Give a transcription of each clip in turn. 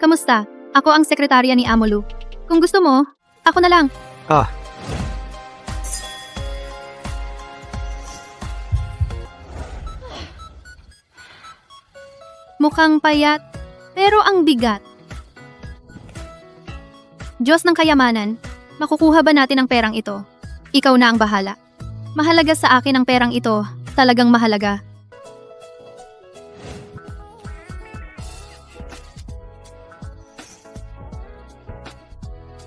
Kamusta? Ako ang sekretarya ni Amolu. Kung gusto mo, ako na lang. Ah, Mukhang payat, pero ang bigat. Diyos ng kayamanan, makukuha ba natin ang perang ito? Ikaw na ang bahala. Mahalaga sa akin ang perang ito, talagang mahalaga.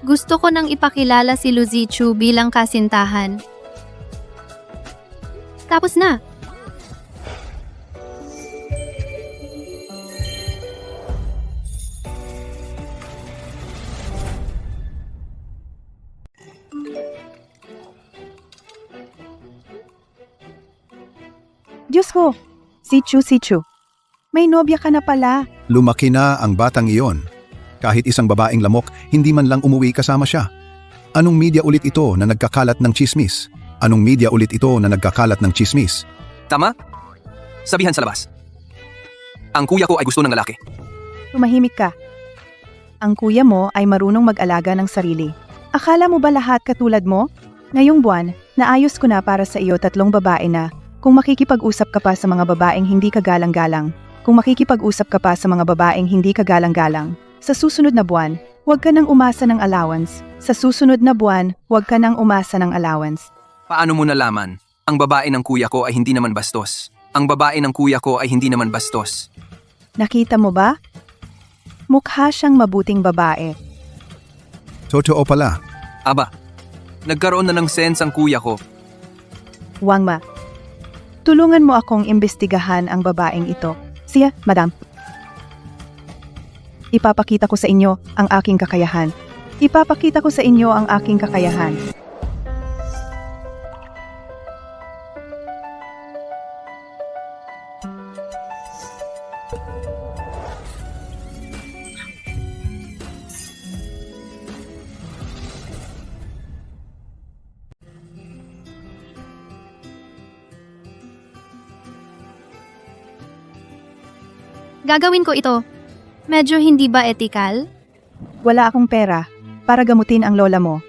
Gusto ko nang ipakilala si Luzichu bilang kasintahan. Tapos na. Diyos ko! Sichu. May nobya ka na pala. Lumaki na ang batang iyon. Kahit isang babaeng lamok, hindi man lang umuwi kasama siya. Anong media ulit ito na nagkakalat ng chismis? Anong media ulit ito na nagkakalat ng chismis? tama? Sabihan sa labas. Ang kuya ko ay gusto ng lalaki. Tumahimik ka. Ang kuya mo ay marunong mag-alaga ng sarili. Akala mo ba lahat katulad mo? Ngayong buwan, naayos ko na para sa iyo 3 babae na. Kung makikipag-usap ka pa sa mga babaeng hindi ka galang-galang. Sa susunod na buwan, huwag ka nang umasa ng allowance. Paano mo nalaman? Ang babae ng kuya ko ay hindi naman bastos. Nakita mo ba? Mukha siyang mabuting babae. Totoo pala. Aba, nagkaroon na ng sense ang kuya ko. Wangma, tulungan mo akong imbestigahan ang babaeng ito. Siya, madam. Ipapakita ko sa inyo ang aking kakayahan. Gagawin ko ito. Medyo hindi ba ethical? Wala akong pera para gamutin ang lola mo.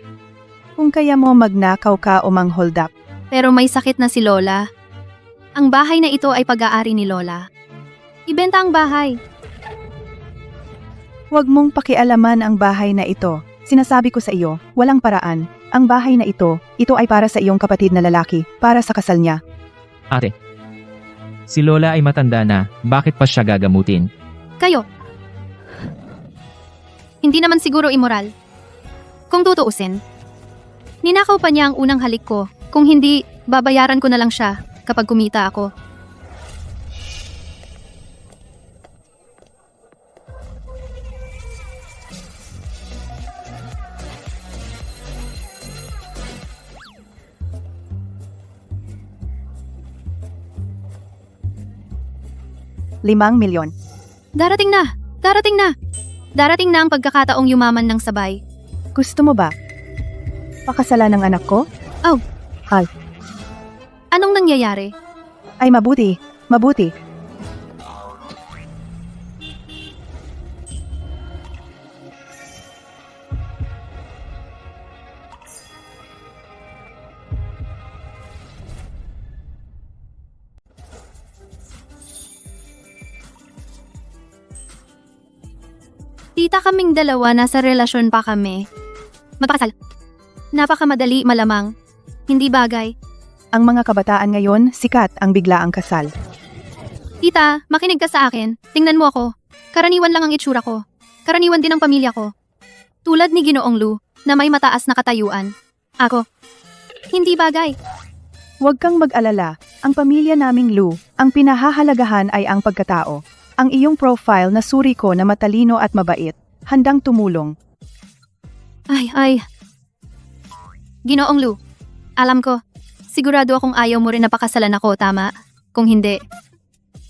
Kung kaya mo magnakaw ka o mang-hold up. Pero may sakit na si Lola. Ang bahay na ito ay pag-aari ni Lola. Ibenta ang bahay. Huwag mong pakialaman ang bahay na ito. Sinasabi ko sa iyo, walang paraan. Ang bahay na ito ay para sa iyong kapatid na lalaki, para sa kasal niya. Ate, si Lola ay matanda na, bakit pa siya gagamutin? Kayo. Hindi naman siguro immoral. Kung tutuusin. Ninakaw pa niya ang unang halik ko. Kung hindi, babayaran ko na lang siya kapag kumita ako. ₱5,000,000. Darating na! Darating na ang pagkakataong yumaman ng sabay. Gusto mo ba? Pakasalan ng anak ko? Anong nangyayari? Ay mabuti. Tita, kaming dalawa nasa relasyon pa kami. Mapakasal. Napakamadali, malamang. Hindi bagay. Ang mga kabataan ngayon, sikat ang biglaang kasal. Tita, makinig ka sa akin. Tingnan mo ako. Karaniwan lang ang itsura ko. Karaniwan din ang pamilya ko. Tulad ni Ginoong Lu, na may mataas na katayuan. Ako. Hindi bagay. Huwag kang mag-alala. Ang pamilya naming Lu, ang pinahahalagahan ay ang pagkatao. Ang iyong profile na suri ko na matalino at mabait. Handang tumulong. Ay. Ginoong Lu, alam ko. Sigurado akong ayaw mo rin na pakasalan ako, tama? Kung hindi,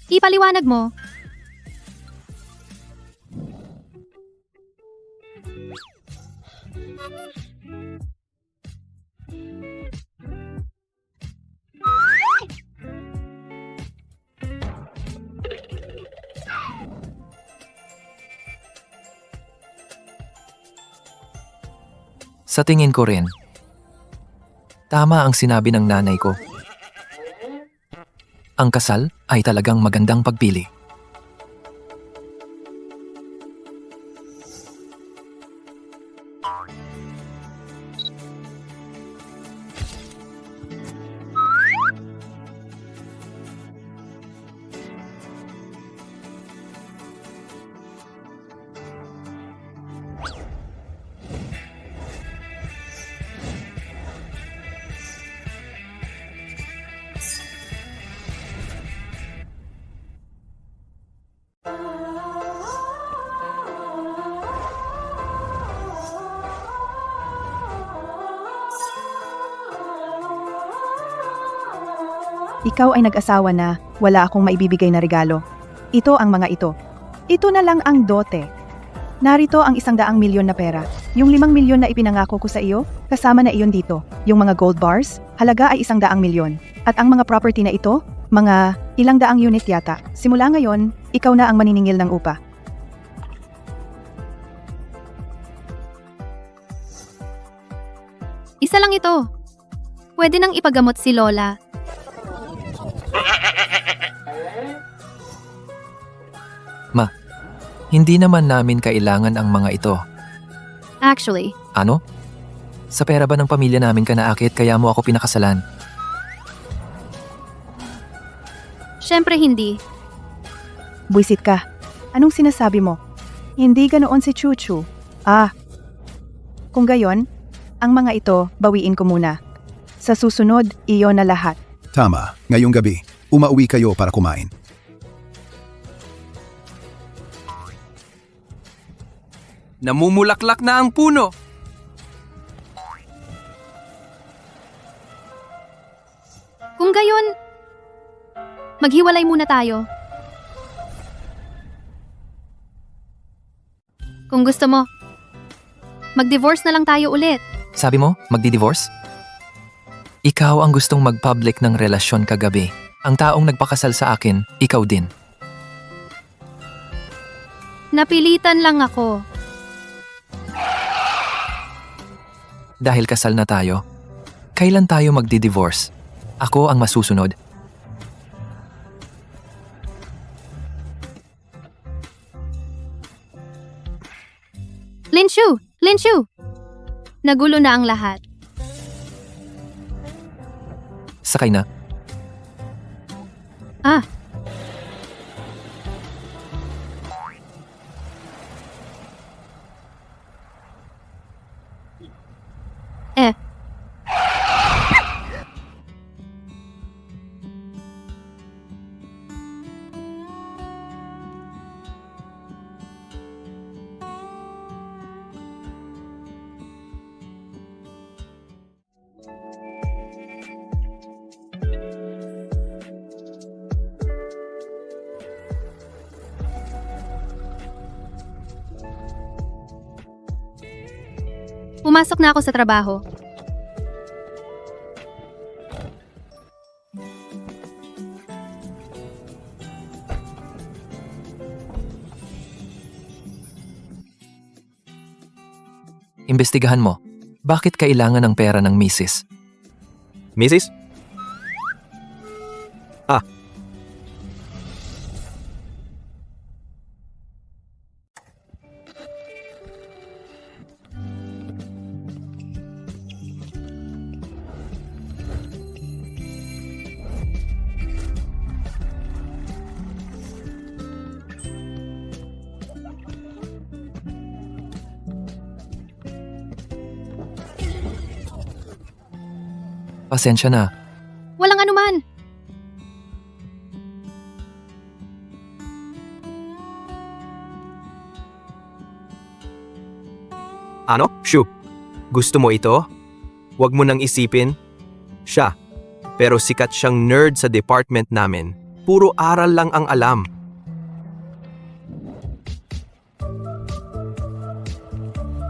ipaliwanag mo. Sa tingin ko rin. Tama ang sinabi ng nanay ko. Ang kasal ay talagang magandang pagpili. Ikaw ay nag-asawa na, wala akong maibibigay na regalo. Ito ang mga ito. Ito na lang ang dote. Narito ang 100 milyon na pera. Yung 5 milyon na ipinangako ko sa iyo, kasama na iyon dito. Yung mga gold bars, halaga ay 100 milyon. At ang mga property na ito, mga 100 unit yata. Simula ngayon, ikaw na ang maniningil ng upa. Isa lang ito. Pwede nang ipagamot si Lola. Hindi naman namin kailangan ang mga ito. Actually, Ano? Sa pera ba ng pamilya namin ka naakit kaya mo ako pinakasalan? syempre hindi. Buisit ka. Anong sinasabi mo? Hindi ganoon si Chuchu. Kung gayon, ang mga ito, bawiin ko muna. Sa susunod, iyo na lahat. Tama, ngayong gabi, umauwi kayo para kumain. Namumulaklak na ang puno. Kung gayon, maghiwalay muna tayo. Kung gusto mo, mag-divorce na lang tayo ulit. Sabi mo, magdi-divorce? Ikaw ang gustong mag-public ng relasyon kagabi. Ang taong nagpakasal sa akin, ikaw din. Napilitan lang ako. Dahil kasal na tayo, kailan tayo magdi-divorce? Ako ang masusunod. Linshu! Linshu! Nagulo na ang lahat. Sakay na. Ah, eh, pumasok na ako sa trabaho. Imbestigahan mo. Bakit kailangan ng pera ng misis? Mrs.? Pasensya na. Walang anuman. Ano? Shoo. Gusto mo ito? Huwag mo nang isipin. Siya. Pero sikat siyang nerd sa department namin. Puro aral lang ang alam.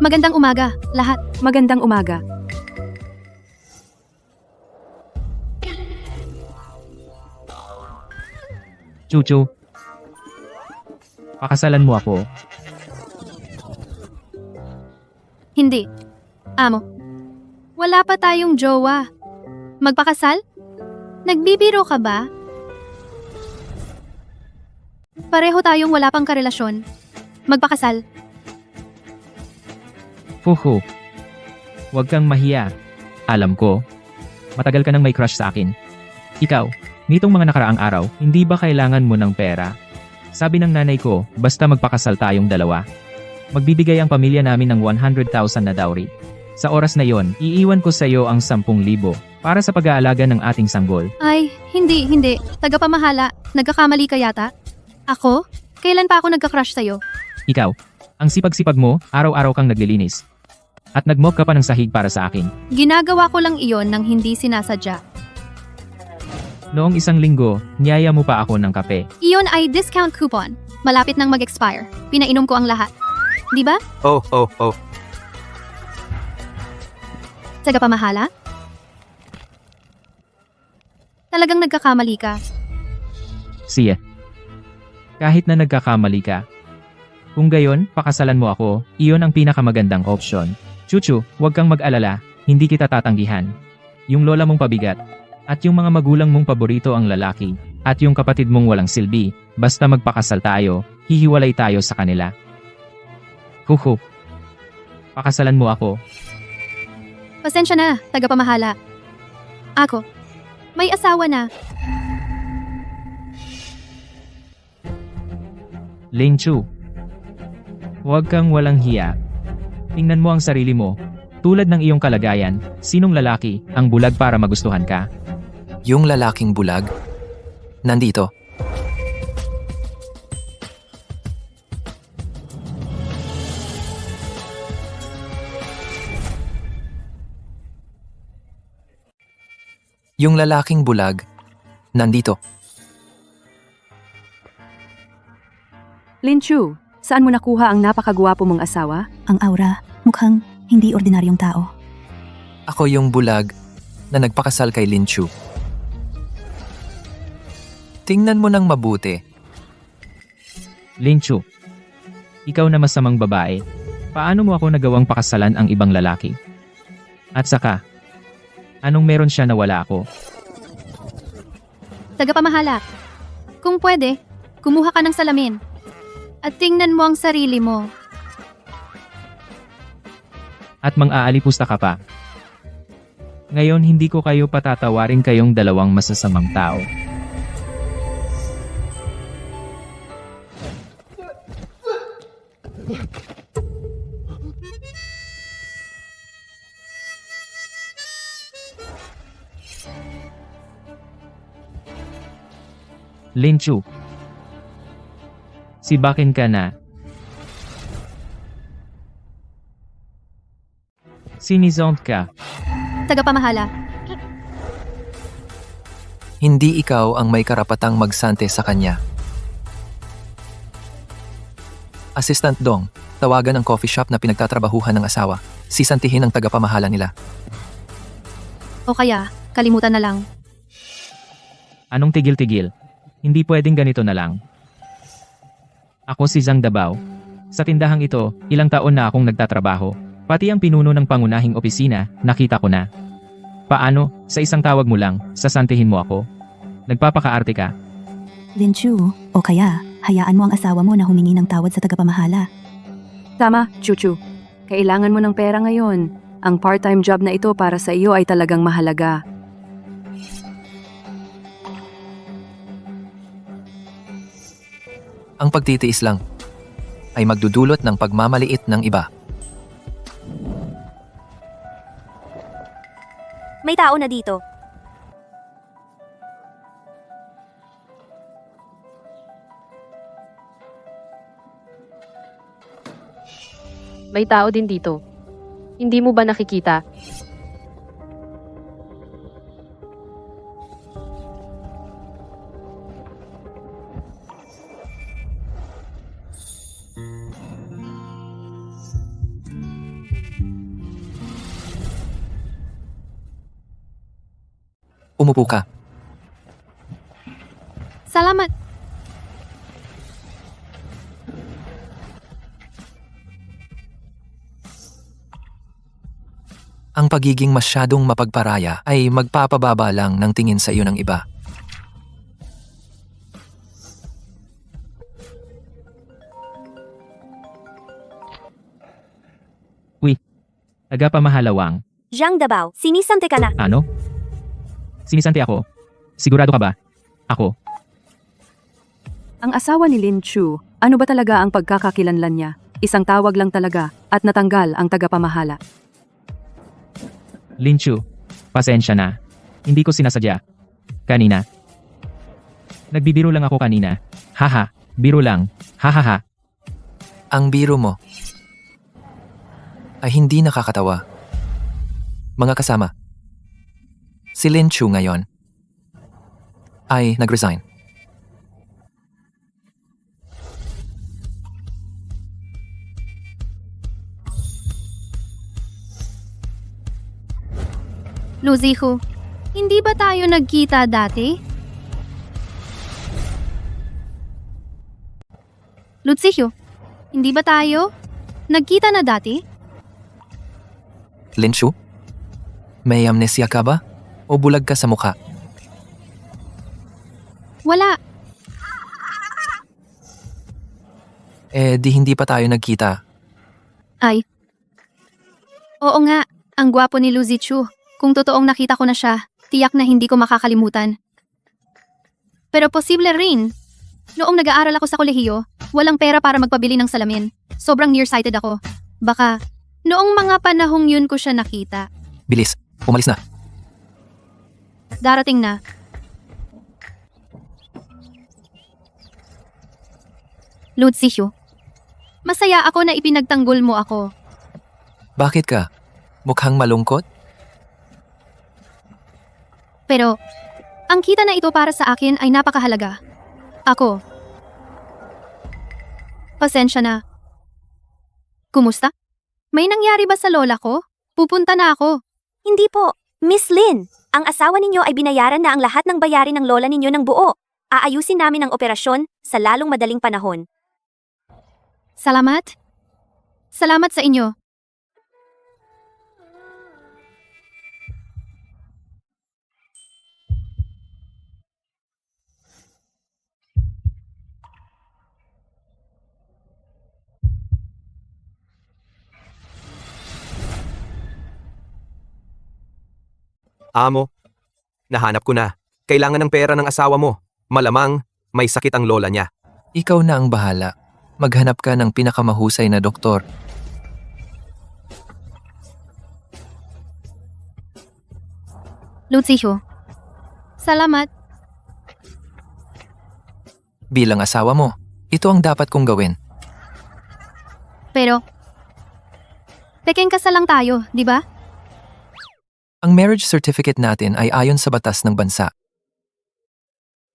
Magandang umaga, lahat. Magandang umaga. Chuchu. Pakasalan mo ako. Hindi. Amo. Wala pa tayong jowa. Magpakasal? Nagbibiro ka ba? Pareho tayong wala pang karelasyon. Magpakasal. Fuhu. Huwag kang mahiya. Alam ko, matagal ka nang may crush sa akin. Ikaw, nitong mga nakaraang araw, hindi ba kailangan mo ng pera? Sabi ng nanay ko, basta magpakasal tayong dalawa. Magbibigay ang pamilya namin ng 100,000 na dowry. Sa oras na yon, iiwan ko sa iyo ang 10,000 para sa pag-aalaga ng ating sanggol. Ay, hindi. Tagapamahala, nagkakamali ka yata? Ako? Kailan pa ako nagka-crush sa'yo? Ikaw, ang sipag-sipag mo, araw-araw kang naglilinis. At nagmop ka pa ng sahig para sa akin. Ginagawa ko lang iyon nang hindi sinasadya. Noong isang linggo, niyaya mo pa ako ng kape. Iyon ay discount coupon. Malapit nang mag-expire. Pinainom ko ang lahat. Di ba? Oh. Tagapamahala? Talagang nagkakamali ka. Siya. Kahit na nagkakamali ka. Kung gayon, pakasalan mo ako, iyon ang pinakamagandang opsyon. Chuchu, huwag kang mag-alala, hindi kita tatanggihan. Yung lola mong pabigat, at yung mga magulang mong paborito ang lalaki, at yung kapatid mong walang silbi, basta magpakasal tayo, hihiwalay tayo sa kanila. Huhu. Pakasalan mo ako. Pasensya na, tagapamahala. Ako, may asawa na. Lin-Chu. Huwag kang walang hiya. Tingnan mo ang sarili mo. Tulad ng iyong kalagayan, sinong lalaki ang bulag para magustuhan ka? Yung lalaking bulag? Nandito. Yung lalaking bulag? Nandito. Lin-Chu, saan mo nakuha ang napakagwapo mong asawa? Ang aura, mukhang hindi ordinaryong tao. Ako yung bulag na nagpakasal kay Lin-Chu. Tingnan mo ng mabuti. Lin-Chu. Ikaw na masamang babae. Paano mo ako nagawang pakasalan ang ibang lalaki? At saka, anong meron siya na wala ako? Tagapamahala. Kung pwede, kumuha ka ng salamin. At tingnan mo ang sarili mo. At mang-aalipusta ka pa. Ngayon hindi ko kayo patatawarin kayong dalawang masasamang tao. Lin-Chu. Sibakin ka na. Sinizont ka. Tagapamahala. Hindi ikaw ang may karapatang magsante sa kanya. Assistant Dong, tawagan ang coffee shop na pinagtatrabahuhan ng asawa. Sisantihin ang tagapamahala nila. O kaya, kalimutan na lang. Anong tigil-tigil? Hindi pwedeng ganito na lang. Ako si Zhang Dabao. Sa tindahang ito, ilang taon na akong nagtatrabaho. Pati ang pinuno ng pangunahing opisina, nakita ko na. Paano, sa isang tawag mo lang, sasantihin mo ako? Nagpapakaarte ka. Lin-Chu, o kaya, hayaan mo ang asawa mo na humingi ng tawad sa tagapamahala. Tama, Chuchu. Kailangan mo ng pera ngayon. Ang part-time job na ito para sa iyo ay talagang mahalaga. Ang pagtitiis lang ay magdudulot ng pagmamaliit ng iba. May tao na dito. May tao din dito. Hindi mo ba nakikita? Umupo ka. Salamat. Ang Ang pagiging masyadong mapagparaya ay magpapababa lang ng tingin sa iyo ng iba. Tagapamahalawang. Zhang Dabao, sinisante ka na. Ano? Sinisante ako? Sigurado ka ba? Ako? Ang asawa ni Lin Chu, ano ba talaga ang pagkakakilanlan niya? Isang tawag lang talaga at natanggal ang tagapamahala. Lin Chu, pasensya na. Hindi ko sinasadya. Kanina. Nagbibiro lang ako kanina. Haha, biro lang. Hahaha. Ang biro mo ay hindi nakakatawa. Mga kasama, si Lin Chu ngayon ay nag-resign. Lu Zihu, hindi ba tayo nagkita dati? Lu Zihu, hindi ba tayo nagkita na dati? Lin Chu? May amnesia ka ba? O bulag ka sa mukha? Wala. Di hindi pa tayo nagkita. Ay. Oo nga, ang gwapo ni Lu Zichu. Kung totoong nakita ko na siya, tiyak na hindi ko makakalimutan. Pero posible rin. Noong nag-aaral ako sa kolehiyo, walang pera para magpabili ng salamin. Sobrang nearsighted ako. Baka, noong mga panahong yun ko siya nakita. Bilis, umalis na. Darating na. Lu Zichu, masaya ako na ipinagtanggol mo ako. Bakit ka? Mukhang malungkot? Pero, ang kita na ito para sa akin ay napakahalaga. Ako. Pasensya na. Kumusta? May nangyari ba sa lola ko? Pupunta na ako. Hindi po. Miss Lin, ang asawa ninyo ay binayaran na ang lahat ng bayarin ng lola ninyo ng buo. Aayusin namin ang operasyon sa lalong madaling panahon. Salamat. Salamat sa inyo. Amo, nahanap ko na. Kailangan ng pera ng asawa mo. Malamang may sakit ang lola niya. Ikaw na ang bahala. Maghanap ka ng pinakamahusay na doktor. Lu Zihu. Salamat. Bilang asawa mo, ito ang dapat kong gawin. Pero, pekeng kasal lang tayo, di ba? Ang marriage certificate natin ay ayon sa batas ng bansa.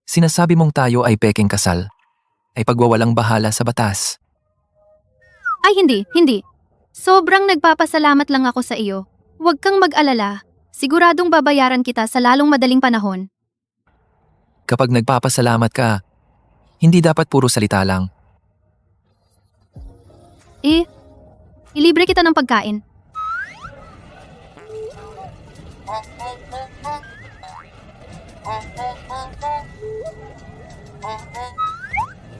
Sinasabi mong tayo ay peking kasal, ay pagwawalang bahala sa batas. Ay hindi. Sobrang nagpapasalamat lang ako sa iyo. Huwag kang mag-alala. Siguradong babayaran kita sa lalong madaling panahon. Kapag nagpapasalamat ka, hindi dapat puro salita lang. Ilibre kita ng pagkain.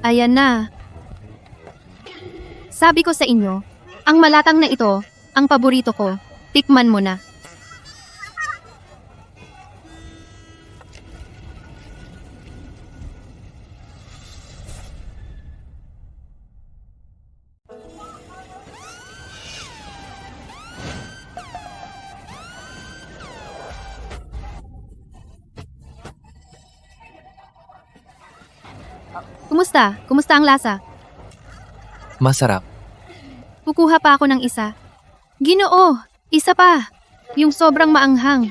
Ayan na. Sabi ko sa inyo, ang malatang na ito, ang paborito ko. Tikman mo na. Kumusta? Kumusta ang lasa? Masarap. Kukuha pa ako ng isa. Ginoo, isa pa. Yung sobrang maanghang.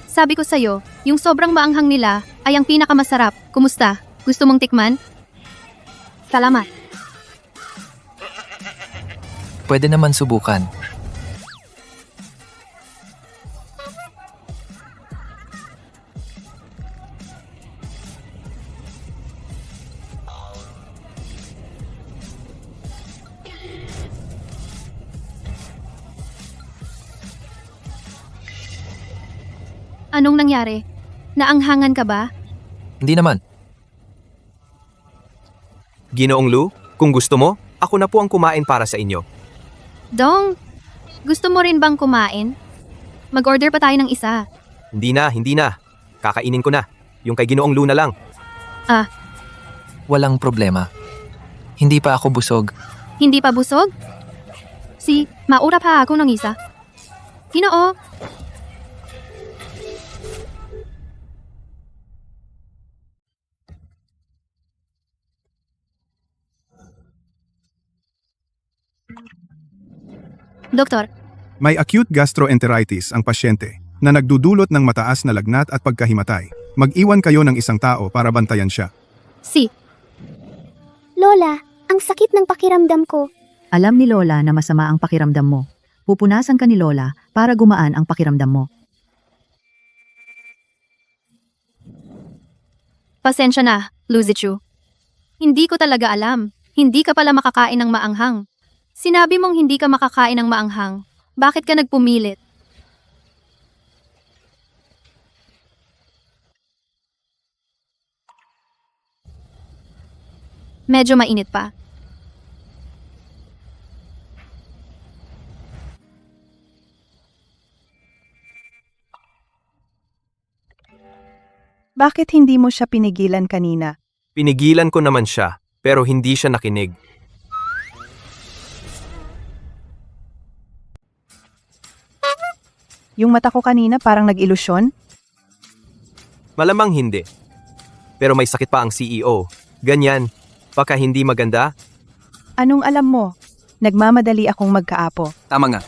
Sabi ko sa'yo, yung sobrang maanghang nila ay ang pinakamasarap. Kumusta? Gusto mong tikman? Salamat. Pwede naman subukan. Anong nangyari? Naanghangan ka ba? Hindi naman. Ginoong Lu, kung gusto mo, ako na po ang kumain para sa inyo. Dong, gusto mo rin bang kumain? Mag-order pa tayo ng isa. Hindi na. Kakainin ko na. Yung kay Ginoong Lu na lang. Walang problema. Hindi pa ako busog. Hindi pa busog? Maura pa ako ng isa. Ginoo, Doktor, May acute gastroenteritis ang pasyente na nagdudulot ng mataas na lagnat at pagkahimatay. Mag-iwan kayo ng isang tao para bantayan siya. Lola, ang sakit ng pakiramdam ko. Alam ni Lola na masama ang pakiramdam mo. Pupunasan ka ni Lola para gumaan ang pakiramdam mo. pasensya na, Luzichu. Hindi ko talaga alam. Hindi ka pala makakain ng maanghang. Sinabi mong hindi ka makakain ng maanghang. Bakit ka nagpumilit? Medyo mainit pa. Bakit hindi mo siya pinigilan kanina? Pinigilan ko naman siya, pero hindi siya nakinig. Yung mata ko kanina parang nag-ilusyon? Malamang hindi. Pero may sakit pa ang CEO. Ganyan. Baka hindi maganda? Anong alam mo? Nagmamadali akong magkaapo. Tama nga.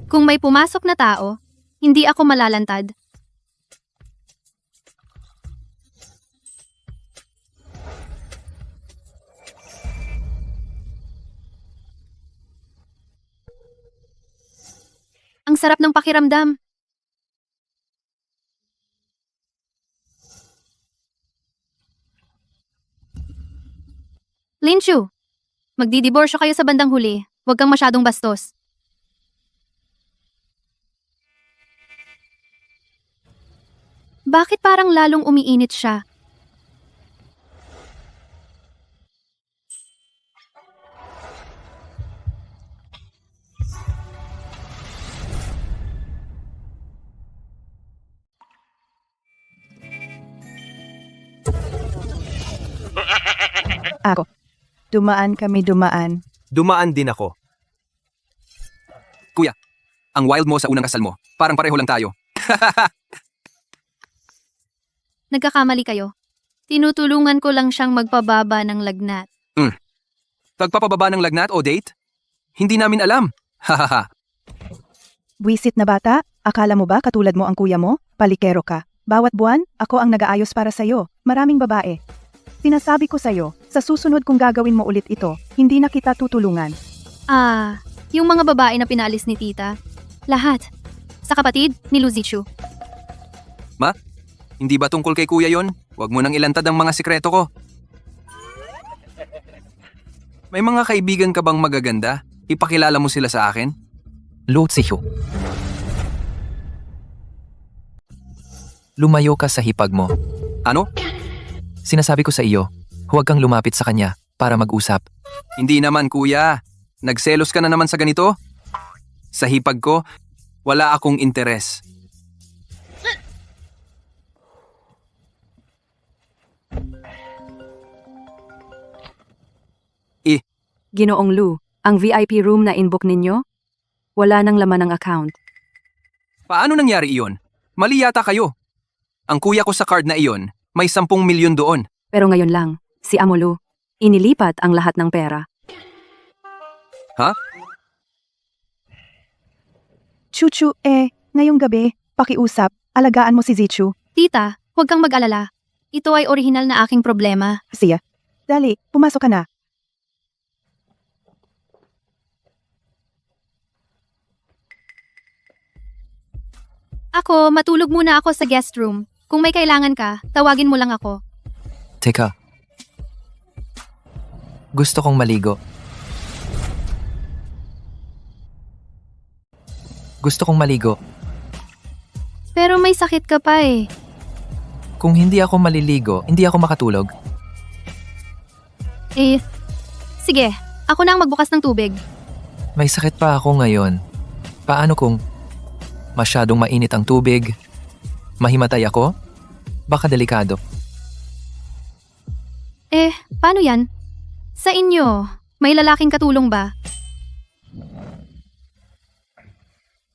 Kung may pumasok na tao, hindi ako malalantad. Ang sarap ng pakiramdam. Linchu, magdidiborsyo kayo sa bandang huli. Huwag kang masyadong bastos. Bakit parang lalong umiinit siya? Ako. Dumaan kami dumaan. Dumaan din ako. Kuya, ang wild mo sa unang kasal mo. Parang pareho lang tayo. Nagkakamali kayo. Tinutulungan ko lang siyang magpababa ng lagnat. Pagpapababa ng lagnat o date? Hindi namin alam. Hahaha. Buwisit na bata, akala mo ba katulad mo ang kuya mo? Palikero ka. Bawat buwan, ako ang nag-aayos para sa'yo. Maraming babae. Sinasabi ko sa'yo, sa susunod kung gagawin mo ulit ito, hindi na kita tutulungan. Yung mga babae na pinalis ni tita. Lahat. Sa kapatid ni Luzichu. Hindi ba tungkol kay kuya yon? Huwag mo nang ilantad ang mga sikreto ko. May mga kaibigan ka bang magaganda? Ipakilala mo sila sa akin? Luzichu. Lumayo ka sa hipag mo. Ano? Sinasabi ko sa iyo, huwag kang lumapit sa kanya para mag-usap. Hindi naman kuya. Nagselos ka na naman sa ganito? Sa hipag ko, wala akong interes. Ginoong Lu, ang VIP room na inbook ninyo? Wala nang laman ng account. Paano nangyari iyon? Mali yata kayo. Ang kuya ko sa card na iyon, may 10 milyon doon. Pero ngayon lang, si Amolu, inilipat ang lahat ng pera. Ha? Chuchu, ngayong gabi, pakiusap, alagaan mo si Zichu. Tita, huwag kang mag-alala. Ito ay orihinal na aking problema. Siya. Dali, pumasok ka na. Ako, matulog muna ako sa guest room. Kung may kailangan ka, tawagin mo lang ako. Teka, Gusto kong maligo. Gusto kong maligo. Pero may sakit ka pa eh. Kung hindi ako maliligo, hindi ako makatulog. Eh, sige, ako na ang magbukas ng tubig. May sakit pa ako ngayon. Paano kung masyadong mainit ang tubig? Mahimatay ako? Baka delikado. Eh, paano yan? Sa inyo, may lalaking katulong ba?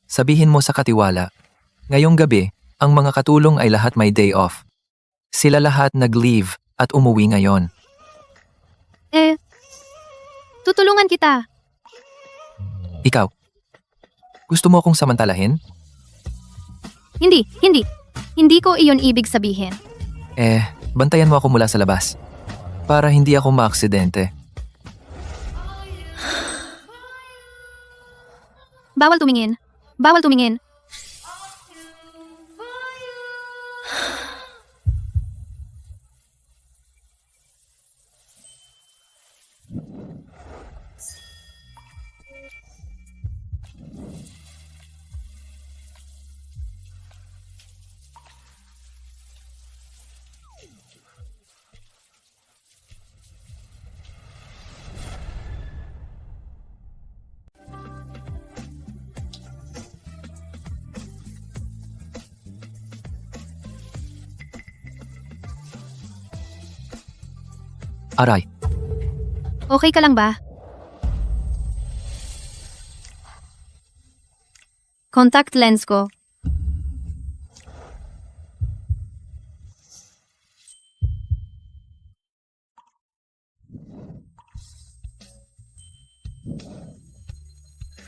Sabihin mo sa katiwala, ngayong gabi, ang mga katulong ay lahat may day off. Sila lahat nag-leave at umuwi ngayon. Eh, tutulungan kita. Ikaw, gusto mo akong samantalahin? Hindi. Hindi ko iyon ibig sabihin. Bantayan mo ako mula sa labas. Para hindi ako maaksidente. Bawal tumingin. Bawal tumingin. Aray, Okay ka lang ba? Contact lens ko.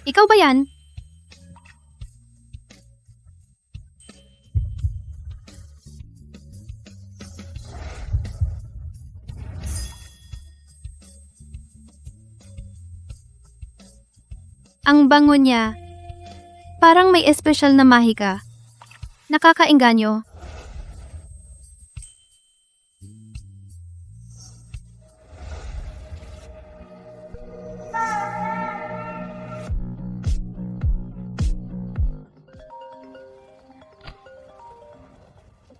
Ikaw ba yan? Ang bango niya. Parang may espesyal na mahika. Nakakaengganyo.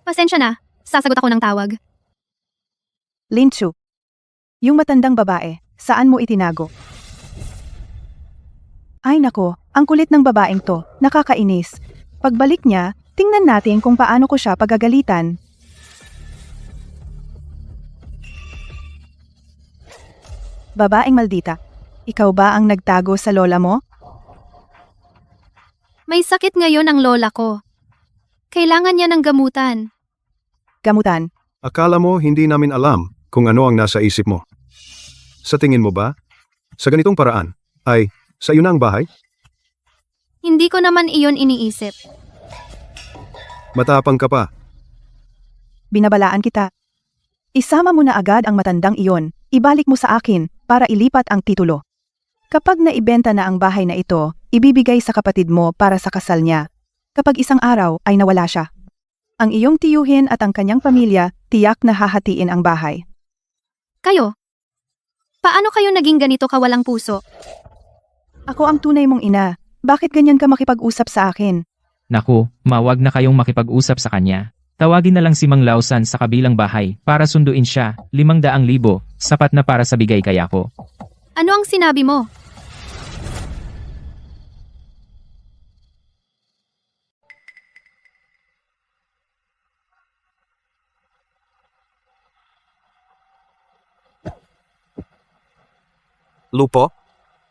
Pasensya na, sasagot ako ng tawag. Linchu. Yung matandang babae, saan mo itinago? Ay nako, ang kulit ng babaeng to, nakakainis. Pagbalik niya, tingnan natin kung paano ko siya pagagalitan. Babaeng maldita, ikaw ba ang nagtago sa lola mo? May sakit ngayon ang lola ko. Kailangan niya ng gamutan. Gamutan. Akala mo hindi namin alam kung ano ang nasa isip mo. Sa tingin mo ba, sa ganitong paraan, ay sa iyo na ang bahay? Hindi ko naman iyon iniisip. Matapang ka pa. Binabalaan kita. Isama mo na agad ang matandang iyon, ibalik mo sa akin para ilipat ang titulo. Kapag naibenta na ang bahay na ito, ibibigay sa kapatid mo para sa kasal niya. Kapag isang araw ay nawala siya. Ang iyong tiyuhin at ang kanyang pamilya tiyak na hahatiin ang bahay. Kayo? Paano kayo naging ganito kawalang puso? Ako ang tunay mong ina. Bakit ganyan ka makipag-usap sa akin? Naku, mawag na kayong makipag-usap sa kanya. Tawagin na lang si Mang Lausan sa kabilang bahay para sunduin siya, 500,000, sapat na para sa bigay kaya ko. Ano ang sinabi mo? Lupo,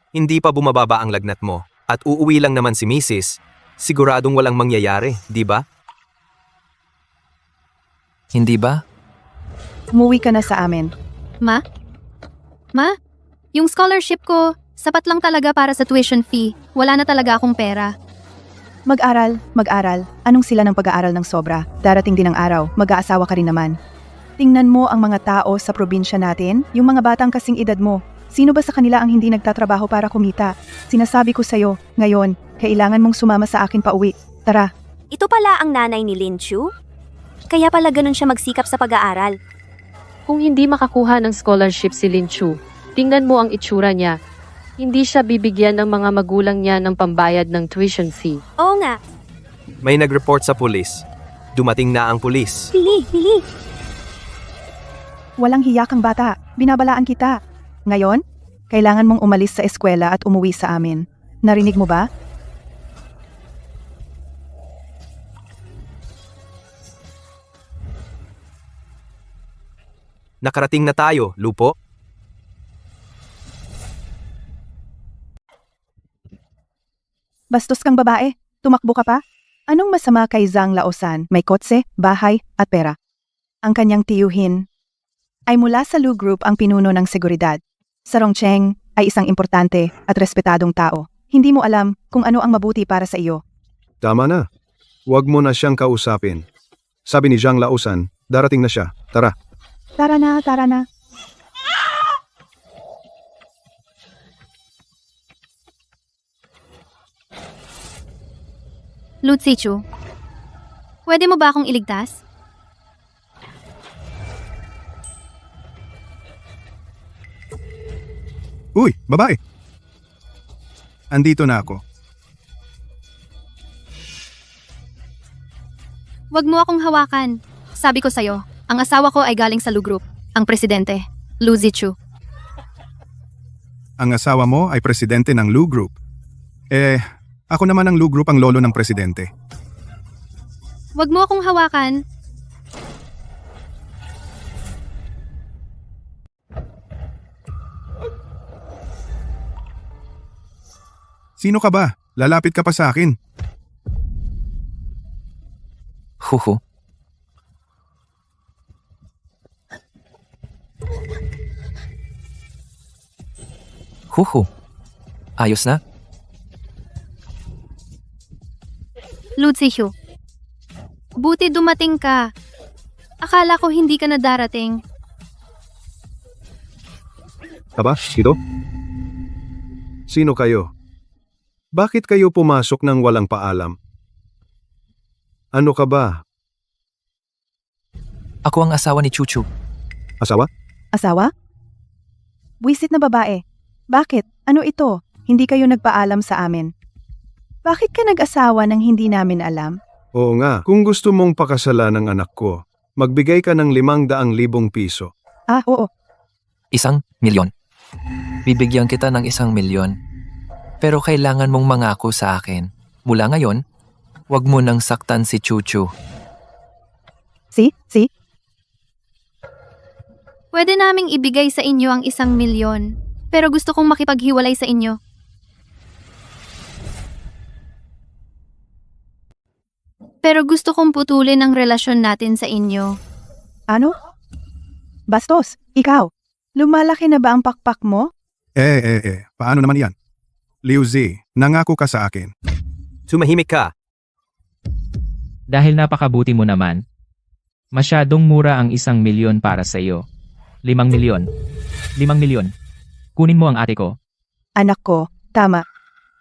hindi pa bumababa ang lagnat mo at uuwi lang naman si Mrs. Siguradong walang mangyayari, di ba? Hindi ba? Umuwi ka na sa amin. Ma? Ma? Yung scholarship ko, sapat lang talaga para sa tuition fee. Wala na talaga akong pera. Mag-aral, mag-aral. Anong sila ng pag-aaral ng sobra? Darating din ang araw, mag-aasawa ka rin naman. Tingnan mo ang mga tao sa probinsya natin, yung mga batang kasing edad mo. Sino ba sa kanila ang hindi nagtatrabaho para kumita? Sinasabi ko sa'yo, ngayon, kailangan mong sumama sa akin pauwi. Tara. Ito pala ang nanay ni Lin Chu? Kaya pala ganun siya magsikap sa pag-aaral. Kung hindi makakuha ng scholarship si Lin Chu, Tingnan mo ang itsura niya. Hindi siya bibigyan ng mga magulang niya ng pambayad ng tuition fee. Oo nga. May nag-report sa pulis. Dumating na ang pulis. Pili. Walang hiya kang bata. Binabalaan kita. Ngayon, kailangan mong umalis sa eskwela at umuwi sa amin. Narinig mo ba? Nakarating na tayo, Lupo. Bastos kang babae. Tumakbo ka pa? Anong masama kay Zhang Laosan? May kotse, bahay, at pera. Ang kanyang tiyuhin ay mula sa Lu Group ang pinuno ng seguridad. Sa Rongcheng ay isang importante at respetadong tao. Hindi mo alam kung ano ang mabuti para sa iyo. Tama na. Huwag mo na siyang kausapin. Sabi ni Zhang Laosan, darating na siya. Tara. Tara na, tara na. Lu Zichu, pwede mo ba akong iligtas? Uy, babae! Andito na ako. Huwag mo akong hawakan. Sabi ko sa'yo, ang asawa ko ay galing sa Lu Group, ang presidente, Lu Zichu. Ang asawa mo ay presidente ng Lu Group. Ako naman ang Lu Group ang lolo ng presidente. Huwag mo akong hawakan. Sino ka ba? Lalapit ka pa sa akin. Huhu. Huhu. Ayos na? Lu Zichu, buti dumating ka. Akala ko hindi ka na darating. Aba, ito? Sino kayo? Bakit kayo pumasok ng walang paalam? Ano ka ba? Ako ang asawa ni Chuchu. Asawa? Asawa? Buisit na babae. Bakit? Ano ito? Hindi kayo nagpaalam sa amin. Bakit ka nag-asawa nang hindi namin alam? Oo nga, kung gusto mong pakasalan ng anak ko, magbigay ka ng 500,000 piso. Ah, oo. 1,000,000. Bibigyan kita ng 1,000,000. Pero kailangan mong mangako sa akin. Mula ngayon, huwag mo nang saktan si Chuchu. Si? Pwede naming ibigay sa inyo ang 1,000,000, pero gusto kong makipaghiwalay sa inyo. Pero gusto kong putulin ang relasyon natin sa inyo. Ano? Bastos, ikaw. Lumalaki na ba ang pakpak mo? Paano naman yan? Liu Zi, nangako ka sa akin. Tumahimik ka. Dahil napakabuti mo naman. Masyadong mura ang 1,000,000 para sa iyo. 5,000,000. 5,000,000. Kunin mo ang ate ko. Anak ko, tama.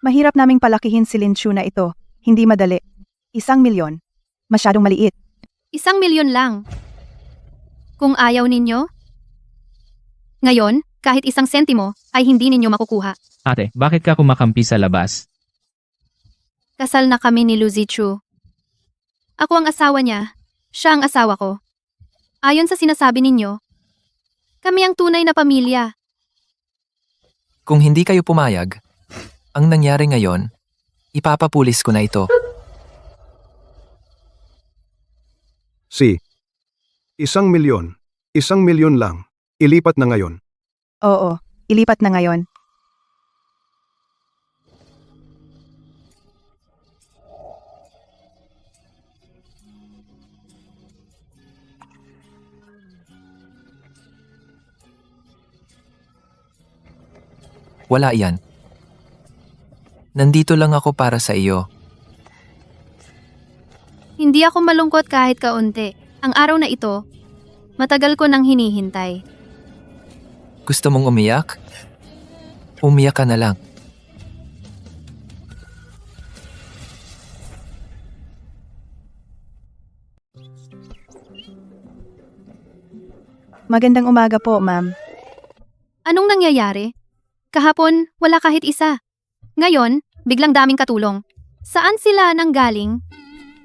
Mahirap naming palakihin si Lin Chu na ito. Hindi madali. 1,000,000. Masyadong maliit. 1,000,000 lang. Kung ayaw ninyo, ngayon, kahit 1 sentimo ay hindi ninyo makukuha. Ate, bakit ka kumakampi sa labas? Kasal na kami ni Lu Zichu. Ako ang asawa niya. Siya ang asawa ko. Ayon sa sinasabi ninyo, kami ang tunay na pamilya. Kung hindi kayo pumayag, ang nangyari ngayon, ipapapulis ko na ito. Si, 1,000,000. 1,000,000 lang. Ilipat na ngayon. Oo, ilipat na ngayon. Wala iyan. Nandito lang ako para sa iyo. Hindi ako malungkot kahit kaunti. Ang araw na ito, matagal ko nang hinihintay. Gusto mong umiyak? Umiyak ka na lang. Magandang umaga po, ma'am. Anong nangyayari? Kahapon, wala kahit isa. Ngayon, biglang daming katulong. Saan sila nanggaling?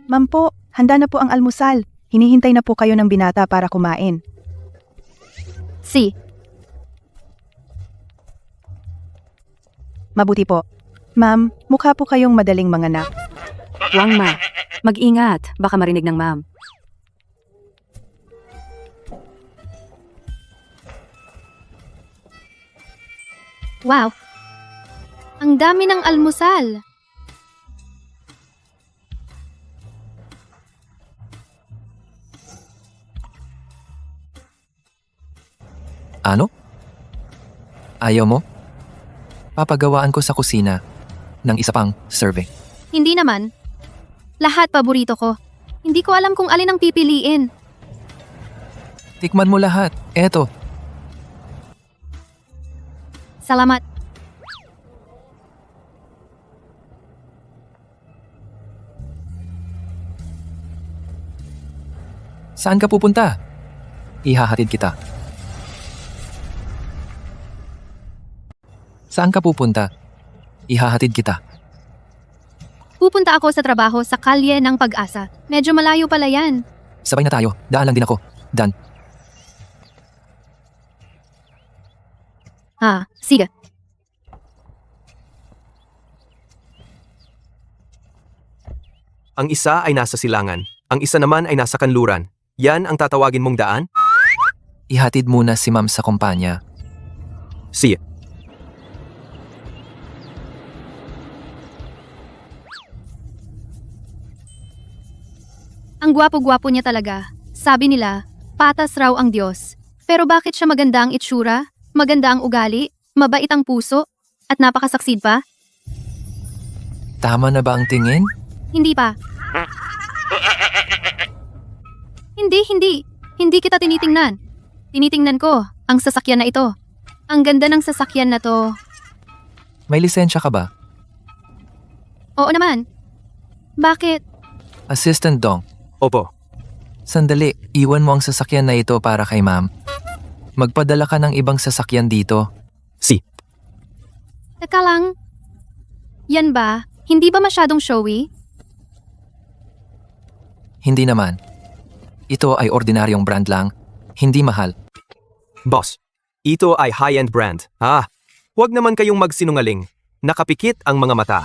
Ma'am po, handa na po ang almusal. Hinihintay na po kayo ng binata para kumain. Si, Mabuti po. Ma'am, mukha po kayong madaling manganak. Wang Ma, mag-ingat, baka marinig ng ma'am. wow. Ang dami ng almusal. Ano? Ayaw mo? Papagawaan ko sa kusina ng isa pang survey. Hindi naman. Lahat paborito ko. Hindi ko alam kung alin ang pipiliin. Tikman mo lahat. Eto. Salamat. Saan ka pupunta? Ihahatid kita. Saan ka pupunta? Ihahatid kita. Pupunta ako sa trabaho sa kalye ng Pag-asa. Medyo malayo pala yan. Sabay na tayo. Daan lang din ako. Dan. Sige. Ang isa ay nasa silangan. Ang isa naman ay nasa kanluran. Yan ang tatawagin mong daan? Ihatid muna si ma'am sa kumpanya. Si. Ang gwapo-gwapo niya talaga. Sabi nila, patas raw ang Diyos. Pero bakit siya maganda ang itsura, maganda ang ugali, mabait ang puso, at napakasaksid pa? Tama na ba ang tingin? Hindi pa. Hindi. Hindi kita tinitingnan. Tinitingnan ko ang sasakyan na ito. Ang ganda ng sasakyan na to. May lisensya ka ba? Oo naman. Bakit? Assistant Dong. Opo. Sandali, iwan mo ang sasakyan na ito para kay ma'am. Magpadala ka ng ibang sasakyan dito. Si. Teka lang. Yan ba? Hindi ba masyadong showy? Hindi naman. Ito ay ordinaryong brand lang. Hindi mahal. Boss, ito ay high-end brand. Huwag naman kayong magsinungaling. Nakapikit ang mga mata.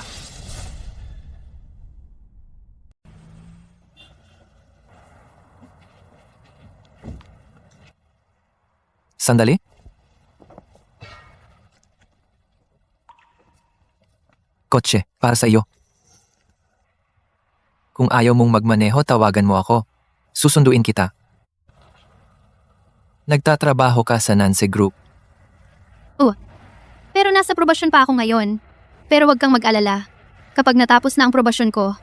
Sandali. Kotse, para sa iyo. Kung ayaw mong magmaneho, tawagan mo ako. Susunduin kita. Nagtatrabaho ka sa Nancy Group. Pero nasa probasyon pa ako ngayon. Pero wag kang mag-alala. Kapag natapos na ang probasyon ko,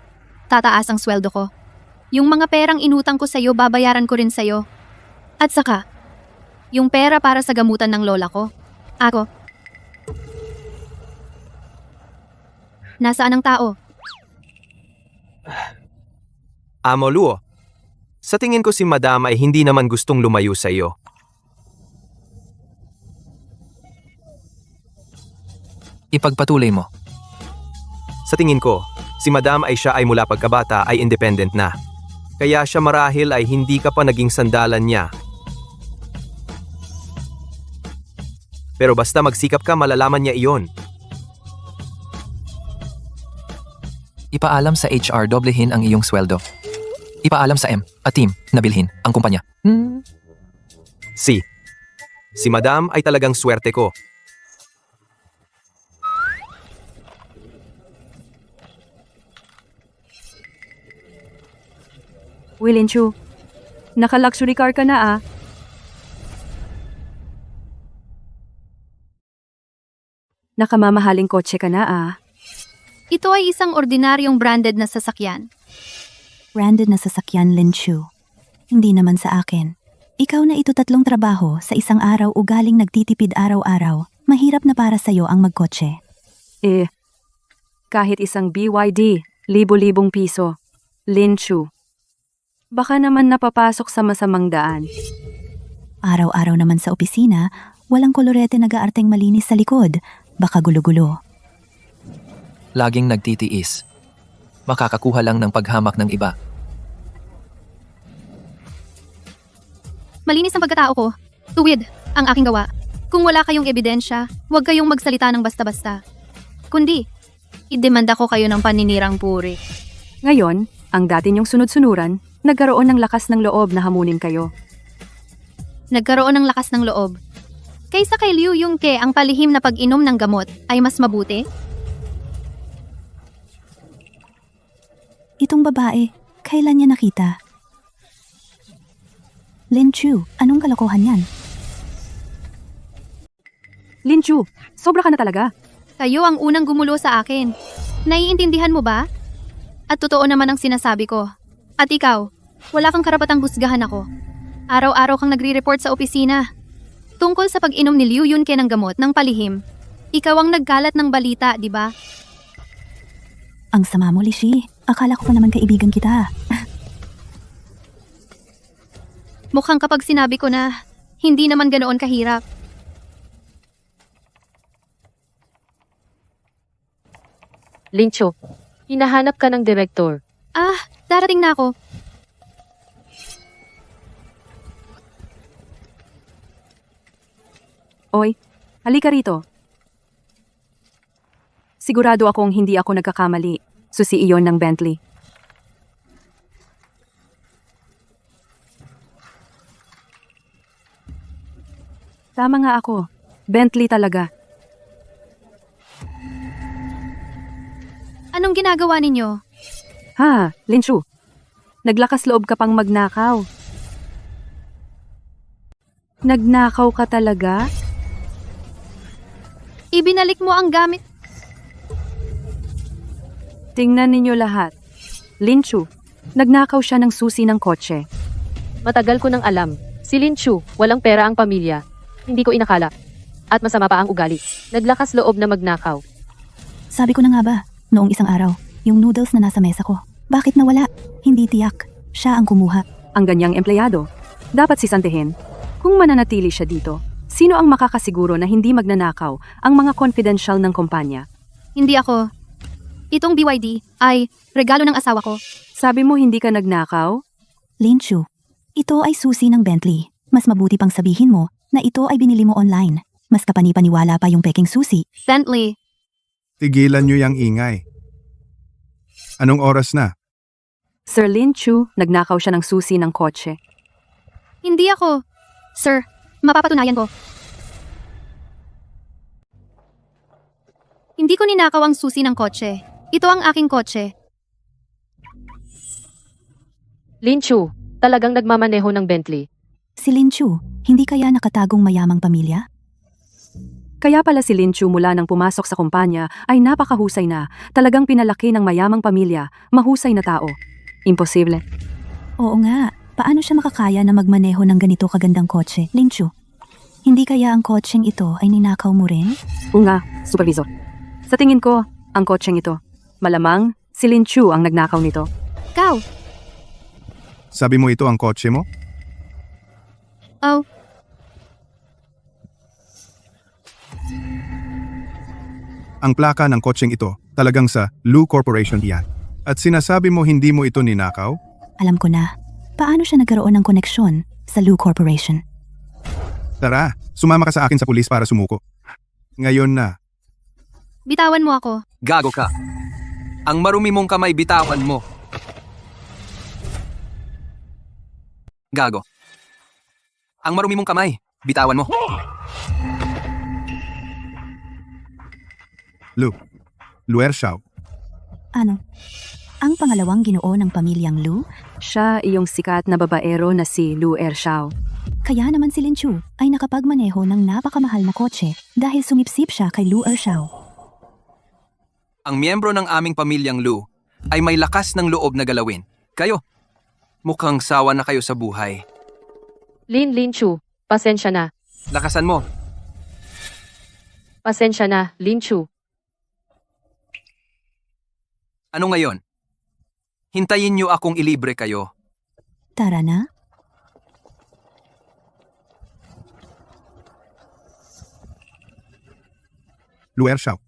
tataas ang sweldo ko. Yung mga perang inutang ko sa'yo, babayaran ko rin sa'yo. At saka, yung pera para sa gamutan ng lola ko. Ako. Nasaan ang tao? Amo Luo, sa tingin ko si Madam ay hindi naman gustong lumayo sa iyo. Ipagpatuloy mo. Sa tingin ko, si Madam ay siya ay mula pagkabata ay independent na. Kaya siya marahil ay hindi ka pa naging sandalan niya. Pero basta magsikap ka, malalaman niya iyon. Ipaalam sa HR, doblehin ang iyong sweldo. Ipaalam sa M at team na bilhin ang kumpanya. Si Madam ay talagang swerte ko. Wilin Chu, naka-luxury car ka na Nakamamahaling kotse ka na Ito ay isang ordinaryong branded na sasakyan. Branded na sasakyan, Lin Chu. Hindi naman sa akin. Ikaw na ito 3 trabaho sa isang araw ugaling nagtitipid araw-araw. Mahirap na para sa'yo ang magkotse. Kahit isang BYD, libo-libong piso. Lin Chu. Baka naman napapasok sa masamang daan. Araw-araw naman sa opisina, Walang kolorete nag-aarteng malinis sa likod. Baka gulo-gulo. Laging nagtitiis. Makakakuha lang ng paghamak ng iba. Malinis ang pagkatao ko. Tuwid ang aking gawa. Kung wala kayong ebidensya, huwag kayong magsalita ng basta-basta. Kundi, idemanda ko kayo ng paninirang puri. Ngayon, ang dati niyong sunod-sunuran, nagkaroon ng lakas ng loob na hamunin kayo. Nagkaroon ng lakas ng loob. Kaysa kay Liu Yongke ang palihim na pag-inom ng gamot ay mas mabuti? Itong babae, kailan niya nakita? Lin Chu, anong kalokohan yan? Lin Chu, sobra ka na talaga. Kayo ang unang gumulo sa akin. Naiintindihan mo ba? At totoo naman ang sinasabi ko. At ikaw, wala kang karapatang husgahan ako. Araw-araw kang nagre-report sa opisina. Tungkol sa pag-inom ni Liu Yunke ng gamot ng palihim. Ikaw ang nagkalat ng balita, di ba? Ang sama mo, Lishi. Akala ko pa naman kaibigan kita. Mukhang kapag sinabi ko na, hindi naman ganoon kahirap. Lincho, hinahanap ka ng direktor. Ah, darating na ako. Oy, halika rito. Sigurado akong hindi ako nagkakamali. Susi iyon ng Bentley. Tama nga ako. Bentley talaga. Anong ginagawa ninyo? Ha, Linshu. Naglakas loob ka pang magnakaw. Nagnakaw ka talaga? Ibinalik mo ang gamit. Tingnan ninyo lahat. Linshu, nagnakaw siya ng susi ng kotse. Matagal ko nang alam. Si Linchu, walang pera ang pamilya. Hindi ko inakala. At masama pa ang ugali. Naglakas loob na magnakaw. Sabi ko na nga ba, noong isang araw, yung noodles na nasa mesa ko. Bakit nawala? Hindi tiyak. Siya ang kumuha. Ang ganyang empleyado, dapat sisantihin. Kung mananatili siya dito, sino ang makakasiguro na hindi magnanakaw ang mga confidential ng kumpanya? Hindi ako. Itong BYD ay regalo ng asawa ko. Sabi mo hindi ka nagnakaw? Lin Chu, ito ay susi ng Bentley. Mas mabuti pang sabihin mo na ito ay binili mo online. Mas kapani-paniwala pa yung peking susi. Bentley, Tigilan niyo yung ingay. Anong oras na? Sir Lin Chu, nagnakaw siya ng susi ng kotse. hindi ako. Sir, mapapatunayan ko. Hindi ko ninakaw ang susi ng kotse. Ito ang aking kotse. Linchu, talagang nagmamaneho ng Bentley. Si Lin Chu, hindi kaya nakatagong mayamang pamilya? Kaya pala si Lin Chu mula nang pumasok sa kumpanya ay napakahusay na, talagang pinalaki ng mayamang pamilya, mahusay na tao. Imposible. Oo nga, paano siya makakaya na magmaneho ng ganito kagandang kotse? Lin Chu, hindi kaya ang kotseng ito ay ninakaw mo rin? Oo nga, supervisor. Sa tingin ko, ang kotseng ito, malamang si Lin Chu ang nagnakaw nito. Kau, Sabi mo ito ang kotse mo? oh, Ang plaka ng kotseng ito talagang sa Lu Corporation yan. At sinasabi mo hindi mo ito ninakaw? Alam ko na. Paano siya nagkaroon ng koneksyon sa Lu Corporation? Tara, sumama ka sa akin sa pulis para sumuko. Ngayon na. bitawan mo ako. Gago ka. Ang marumi mong kamay bitawan mo. Gago. Ang marumi mong kamay, bitawan mo. Lu Ershao. Ano? Ang pangalawang ginoo ng pamilyang Lu? Siya iyong sikat na babaero na si Lu Ershao. Kaya naman si Lin Chu ay nakapagmaneho ng napakamahal na kotse dahil sumipsip siya kay Lu Ershao. Ang miyembro ng aming pamilyang Lu ay may lakas ng loob na galawin. Kayo, mukhang sawa na kayo sa buhay. Linchu, pasensya na. Lakasan mo. Pasensya na, Linchu. Ano ngayon? Hintayin niyo akong ilibre kayo. Tara na. Luer Xiao.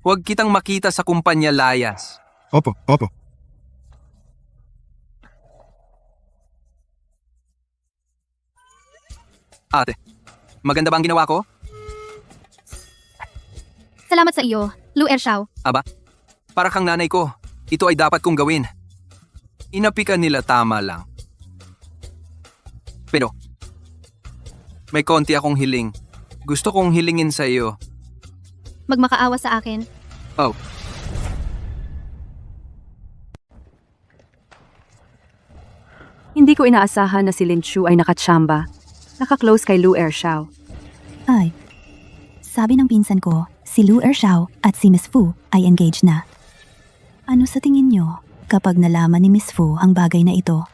Huwag kitang makita sa kumpanya layas. Opo, opo. Ate, maganda ba ang ginawa ko? Salamat sa iyo, Lu Ershao. Aba, para kang nanay ko. Ito ay dapat kong gawin. Inapikan nila tama lang. Pero, may konti akong hiling. Gusto kong hilingin sa iyo. Magmakaawa sa akin. Oh, Hindi ko inaasahan na si Lin Chu ay nakatsamba. Nakaklose kay Lu Ershao. Ay, sabi ng pinsan ko, si Lu Ershao at si Miss Fu ay engaged na. Ano sa tingin nyo kapag nalaman ni Miss Fu ang bagay na ito?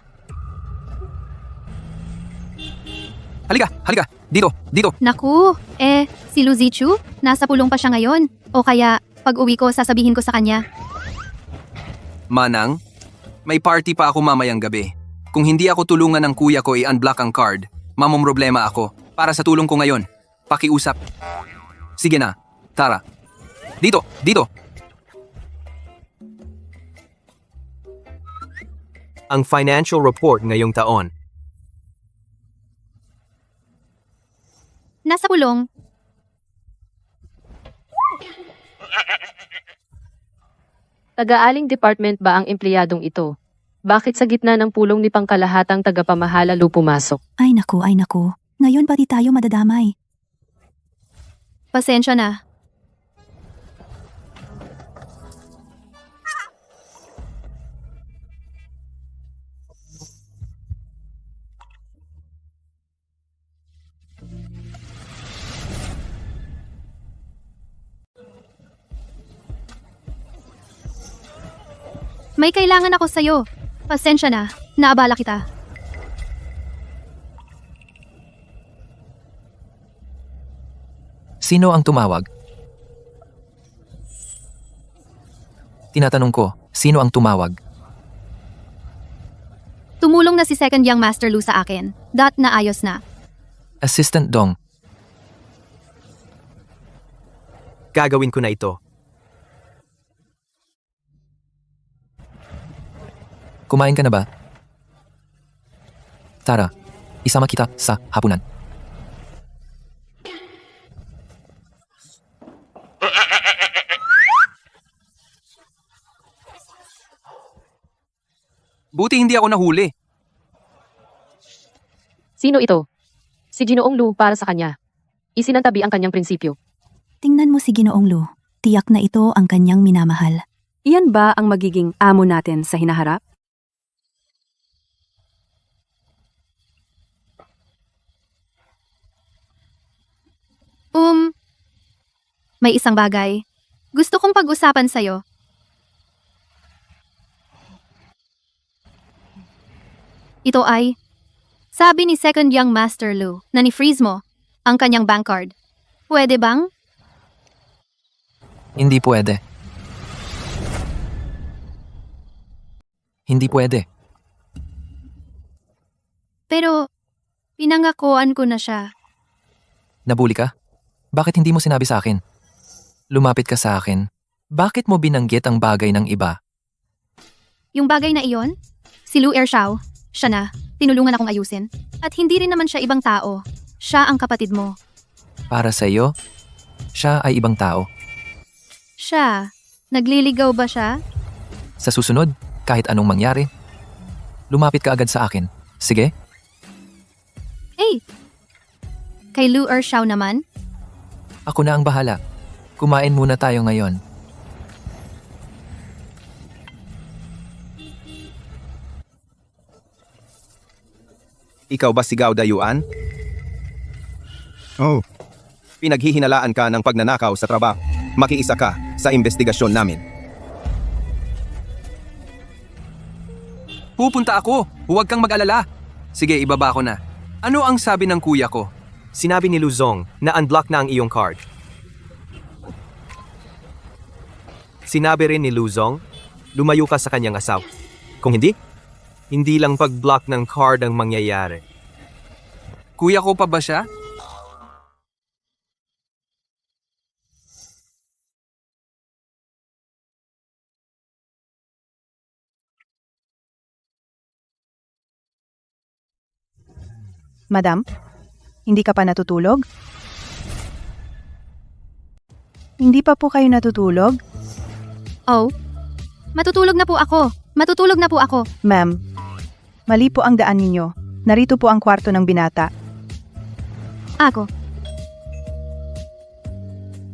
halika. Dito. Naku, si Lu Zichu, nasa pulong pa siya ngayon. O kaya, pag uwi ko, sasabihin ko sa kanya. Manang, may party pa ako mamayang gabi. Kung hindi ako tulungan ng kuya ko i-unblock ang card, mamomroblema ako. Para sa tulong ko ngayon, pakiusap. Sige na, tara. Dito. Ang financial report ngayong taon. Nasa pulong. Taga-aling department ba ang empleyadong ito? Bakit sa gitna ng pulong ni pangkalahatang tagapamahala Lu pumasok? Ay naku. Ngayon pati tayo madadamay. Pasensya na. May kailangan ako sa'yo. Pasensya na, naabala kita. Sino ang tumawag? Tinatanong ko, sino ang tumawag? Tumulong na si Second Young Master Lu sa akin. Na ayos na. Assistant Dong. Gagawin ko na ito. Kumain ka na ba? Tara, isama kita sa hapunan. Buti hindi ako nahuli. Sino ito? Si Ginoong Lu para sa kanya. Isinantabi ang kanyang prinsipyo. Tingnan mo si Ginoong Lu. Tiyak na ito ang kanyang minamahal. Iyan ba ang magiging amo natin sa hinaharap? May isang bagay. Gusto kong pag-usapan sa'yo. Ito ay, sabi ni Second Young Master Lu na ni-freeze mo ang kanyang bank card. Pwede bang? Hindi pwede. Hindi pwede. Pero, pinangakuan ko na siya. Nabuli ka? Bakit hindi mo sinabi sa akin? Lumapit ka sa akin. Bakit mo binanggit ang bagay ng iba? Yung bagay na iyon, si Lu Ershao, siya na, tinulungan akong ayusin. At hindi rin naman siya ibang tao. Siya ang kapatid mo. Para sa iyo, siya ay ibang tao. Siya, nagliligaw ba siya? Sa susunod, kahit anong mangyari, lumapit ka agad sa akin. Sige? Hey! Kay Lu Ershao naman? Ako na ang bahala. Kumain muna tayo ngayon. Ikaw ba si Gao Dayuan? Oh, Pinaghihinalaan ka ng pagnanakaw sa trabaho. Makiisa ka sa investigasyon namin. Pupunta ako. Huwag kang mag-alala. Sige, ibaba ko na. Ano ang sabi ng kuya ko? Sinabi ni Luzong na unblock na ang iyong card. Sinabi rin ni Luzong, lumayo ka sa kanyang asawa. Kung hindi lang pag-block ng card ang mangyayari. Kuya ko pa ba siya? Madam? Hindi ka pa natutulog? Hindi pa po kayo natutulog? Oh? Matutulog na po ako. Matutulog na po ako. Ma'am, mali po ang daan ninyo. Narito po ang kwarto ng binata. Ako.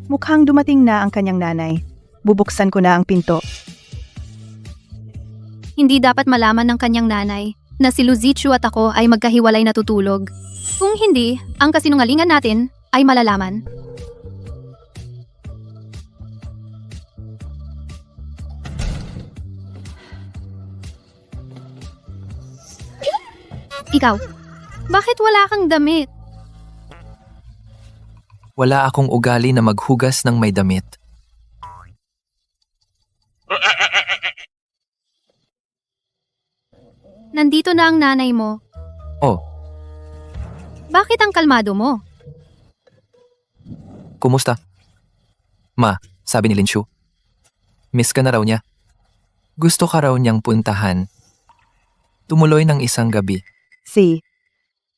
Mukhang dumating na ang kanyang nanay. Bubuksan ko na ang pinto. Hindi dapat malaman ng kanyang nanay na si Luzichu at ako ay magkahiwalay natutulog. Kung hindi, ang kasinungalingan natin ay malalaman. Ikaw, bakit wala kang damit? Wala akong ugali na maghugas ng may damit. Nandito na ang nanay mo. Oh, Bakit ang kalmado mo? kumusta? Ma, sabi ni Linshu. Miss ka na raw niya. Gusto ka raw niyang puntahan. Tumuloy ng isang gabi.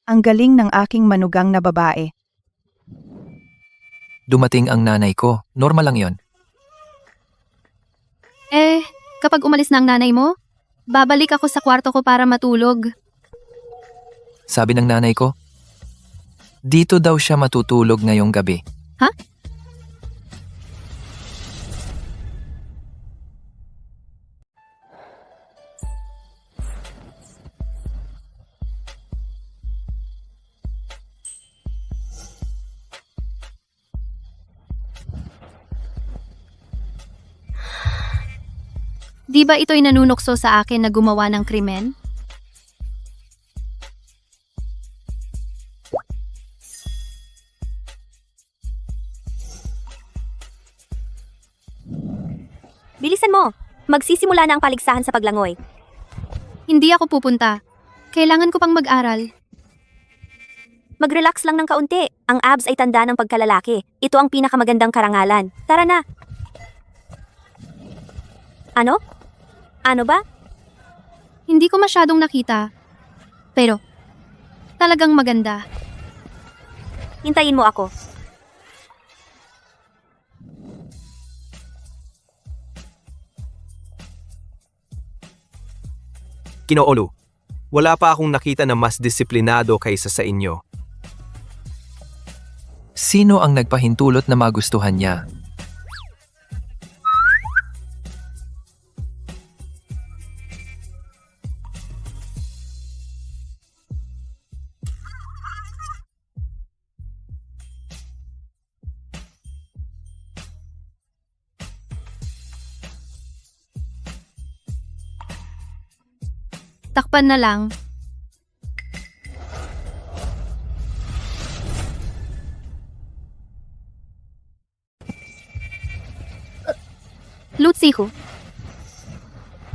Ang galing ng aking manugang na babae. Dumating ang nanay ko. Normal lang yon. Kapag umalis na ang nanay mo, babalik ako sa kwarto ko para matulog. Sabi ng nanay ko, dito daw siya matutulog ngayong gabi. Ha? Di ba ito'y nanunukso sa akin na gumawa ng krimen? Bilisan mo! Magsisimula na ang paligsahan sa paglangoy. Hindi ako pupunta. Kailangan ko pang mag-aral. Mag-relax lang ng kaunti. Ang abs ay tanda ng pagkalalaki. Ito ang pinakamagandang karangalan. Tara na! Ano? Ano ba? Hindi ko masyadong nakita. Pero, talagang maganda. Hintayin mo ako. Kinoolu, wala pa akong nakita na mas disiplinado kaysa sa inyo. Sino ang nagpahintulot na magustuhan niya? Takpan na lang.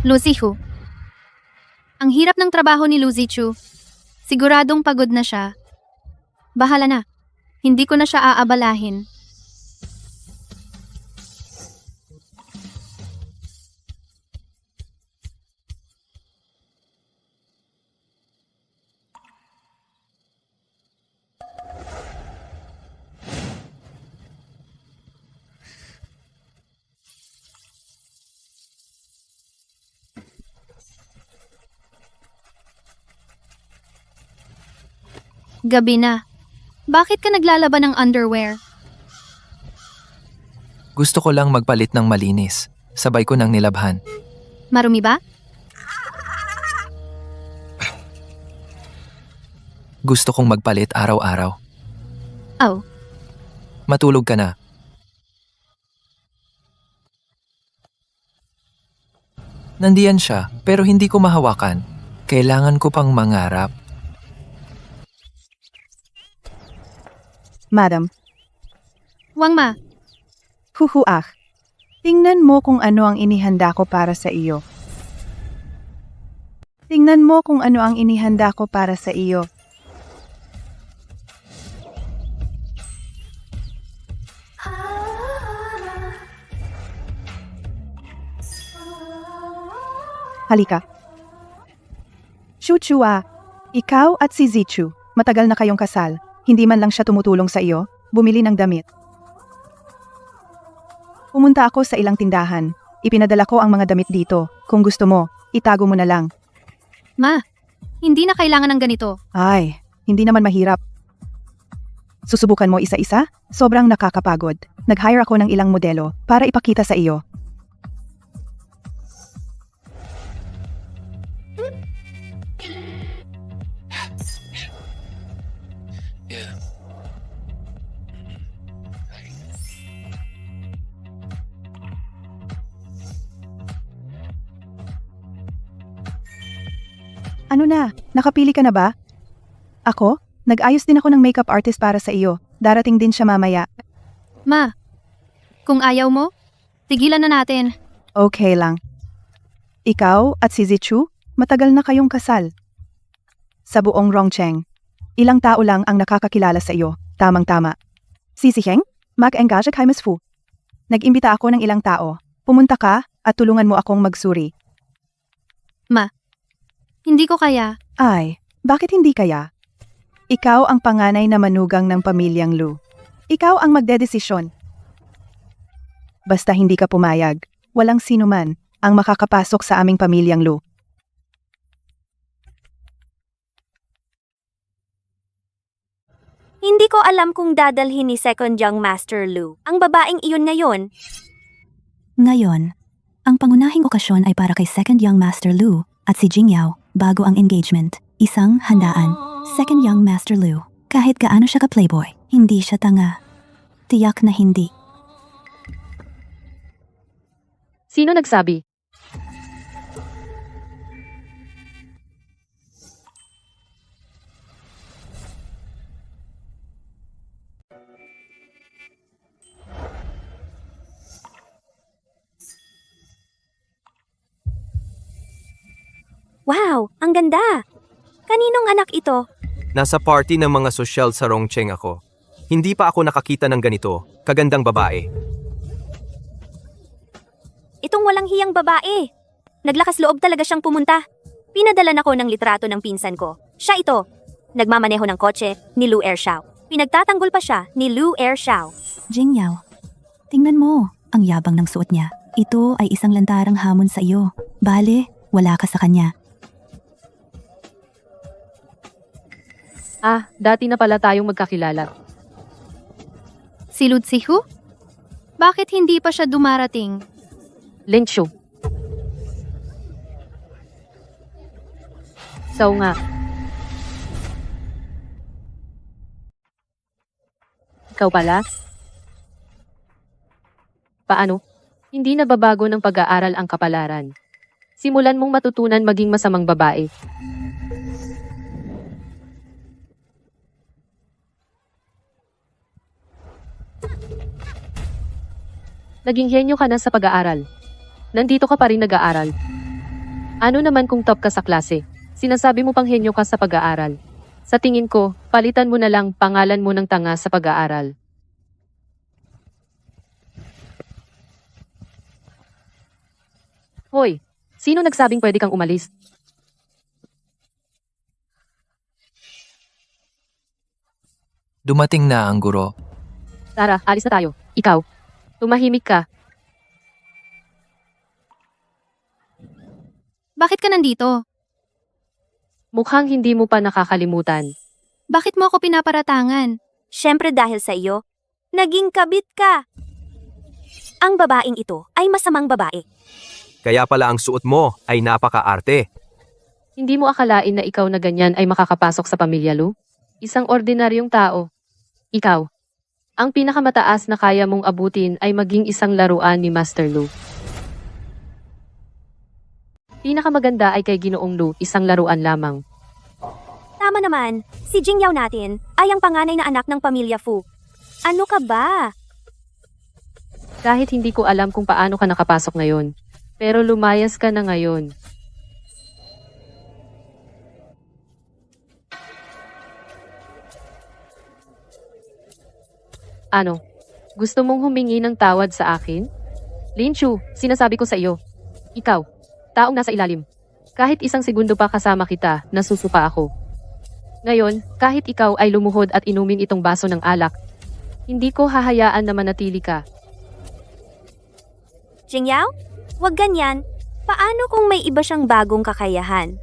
Luzichu. Ang hirap ng trabaho ni Luzichu. Siguradong pagod na siya. Bahala na. Hindi ko na siya aabalahin. Gabi na. Bakit ka naglalaban ng underwear? Gusto ko lang magpalit ng malinis. Sabay ko nang nilabhan. Marumi ba? Gusto kong magpalit araw-araw. Oh, Matulog ka na. Nandiyan siya, pero hindi ko mahawakan. Kailangan ko pang mangarap. Madam, Wangma. huhuak. Tingnan mo kung ano ang inihanda ko para sa iyo. Tingnan mo kung ano ang inihanda ko para sa iyo. Halika. Chuchua, ikaw at si Zichu. Matagal na kayong kasal. Hindi man lang siya tumutulong sa iyo, bumili ng damit. Pumunta ako sa ilang tindahan. Ipinadala ko ang mga damit dito. Kung gusto mo, itago mo na lang. Ma, hindi na kailangan ng ganito. Ay, hindi naman mahirap. Susubukan mo isa-isa? Sobrang nakakapagod. Nag-hire ako ng ilang modelo para ipakita sa iyo. Ano na? Nakapili ka na ba? Ako? Nag-ayos din ako ng makeup artist para sa iyo. Darating din siya mamaya. Ma, kung ayaw mo, tigilan na natin. Okay lang. Ikaw at si Zichu, matagal na kayong kasal. Sa buong Rongcheng, ilang tao lang ang nakakakilala sa iyo. Tamang-tama. Si Heng, mag-engage kay Miss Fu. Nag-imbita ako ng ilang tao. Pumunta ka at tulungan mo akong magsuri. Ma, hindi ko kaya. Ay, bakit hindi kaya? Ikaw ang panganay na manugang ng pamilyang Lu. Ikaw ang magdedesisyon. Basta hindi ka pumayag, walang sinuman ang makakapasok sa aming pamilyang Lu. Hindi ko alam kung dadalhin ni Second Young Master Lu ang babaeng iyon ngayon. Ngayon, ang pangunahing okasyon ay para kay Second Young Master Lu at si Jingyao bago ang engagement. Isang handaan. Second Young Master Lu. Kahit gaano siya ka-playboy, hindi siya tanga. Tiyak na hindi. Sino nagsabi? Wow, ang ganda! Kaninong anak ito? Nasa party ng mga sosyal sa Rongcheng ako. Hindi pa ako nakakita ng ganito, kagandang babae. Itong walang hiyang babae. Naglakas loob talaga siyang pumunta. Pinadalan ako ng litrato ng pinsan ko. Siya ito. Nagmamaneho ng kotse ni Lu Ershao. Pinagtatanggol pa siya ni Lu Ershao. Jingyao, tingnan mo, ang yabang ng suot niya. Ito ay isang lantarang hamon sa iyo. Bale, wala ka sa kanya. Ah, dati na pala tayong magkakilala. Si Lu Zihu? Bakit hindi pa siya dumarating? Lenshu. So nga. Ikaw pala? Paano? Hindi na babago ng pag-aaral ang kapalaran. Simulan mong matutunan maging masamang babae. Naging henyo ka na sa pag-aaral. Nandito ka pa rin nag-aaral. Ano naman kung top ka sa klase? Sinasabi mo pang henyo ka sa pag-aaral. Sa tingin ko, palitan mo na lang pangalan mo ng tanga sa pag-aaral. Hoy, sino nagsabing pwede kang umalis? Dumating na ang guro. Tara, alis na tayo. Ikaw, tumahimik ka. Bakit ka nandito? Mukhang hindi mo pa nakakalimutan. Bakit mo ako pinaparatangan? Siyempre dahil sa iyo, naging kabit ka. Ang babaeng ito ay masamang babae. Kaya pala ang suot mo ay napaka-arte. Hindi mo akalain na ikaw na ganyan ay makakapasok sa pamilya, Lu? Isang ordinaryong tao. Ikaw, ang pinakamataas na kaya mong abutin ay maging isang laruan ni Master Lu. Pinakamaganda ay kay Ginoong Lu, isang laruan lamang. Tama naman, si Jingyao natin ay ang panganay na anak ng pamilya Fu. Ano ka ba? Kahit hindi ko alam kung paano ka nakapasok ngayon. Pero lumayas ka na ngayon. Ano? Gusto mong humingi ng tawad sa akin? Lin-Chu, sinasabi ko sa iyo. Ikaw, taong nasa ilalim. Kahit isang segundo pa kasama kita, nasusupa ako. Ngayon, kahit ikaw ay lumuhod at inumin itong baso ng alak, hindi ko hahayaan na manatili ka. Jingyao? Huwag ganyan. Paano kung may iba siyang bagong kakayahan?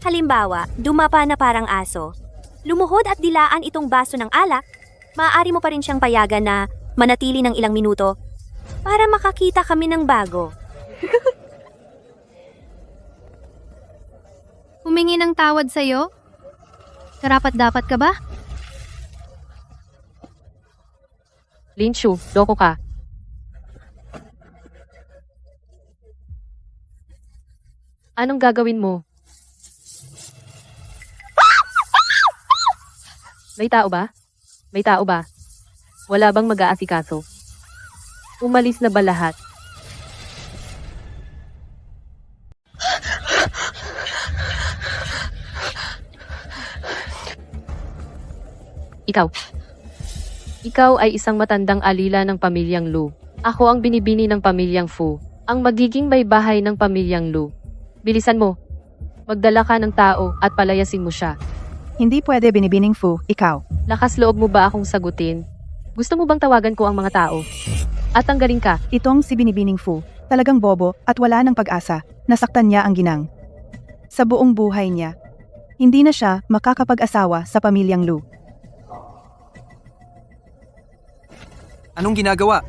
Halimbawa, dumapa na parang aso. Lumuhod at dilaan itong baso ng alak, maaari mo pa rin siyang payagan na manatili ng ilang minuto para makakita kami ng bago. Humingi ng tawad sa'yo? Karapat-dapat ka ba? Linshu, loko ka. Anong gagawin mo? May tao ba? May tao ba? Wala bang mag-aasikaso? Umalis na ba lahat? Ikaw. Ikaw ay isang matandang alila ng pamilyang Lu. Ako ang binibini ng pamilyang Fu. Ang magiging may bahay ng pamilyang Lu. Bilisan mo. Magdala ka ng tao at palayasin mo siya. Hindi pwede binibining Fu, ikaw. Lakas loob mo ba akong sagutin? Gusto mo bang tawagan ko ang mga tao? At tanggalin ka. Itong si binibining Fu, talagang bobo at wala ng pag-asa. Nasaktan niya ang ginang. Sa buong buhay niya, hindi na siya makakapag-asawa sa pamilyang Lu. Anong ginagawa?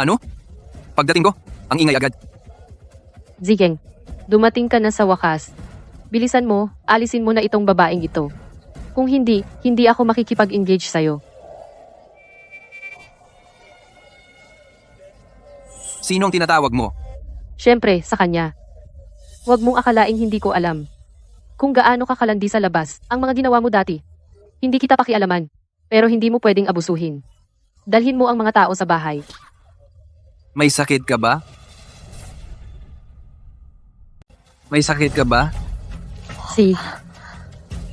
Ano? Pagdating ko, ang ingay agad. Zigeng, dumating ka na sa wakas. Bilisan mo, alisin mo na itong babaeng ito. Kung hindi, hindi ako makikipag-engage sa'yo. Sino ang tinatawag mo? Siyempre, sa kanya. Huwag mong akalaing hindi ko alam. Kung gaano ka kalandi sa labas, ang mga ginawa mo dati. Hindi kita pakialaman, pero hindi mo pwedeng abusuhin. Dalhin mo ang mga tao sa bahay. May sakit ka ba? May sakit ka ba?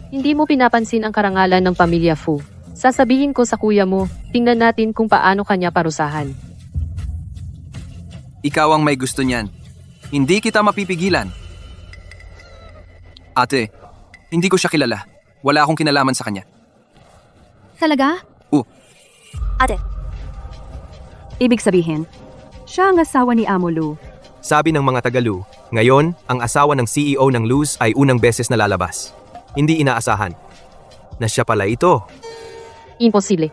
Hindi mo pinapansin ang karangalan ng pamilya Fu. Sasabihin ko sa kuya mo, tingnan natin kung paano kanya parusahan. Ikaw ang may gusto niyan. Hindi kita mapipigilan. Ate, hindi ko siya kilala. Wala akong kinalaman sa kanya. Talaga? Ate, Ibig sabihin, siya ang asawa ni Amo Lu. Sabi ng mga taga-Lu, ngayon, ang asawa ng CEO ng Luz ay unang beses na lalabas. Hindi inaasahan. Na siya pala ito. Imposible.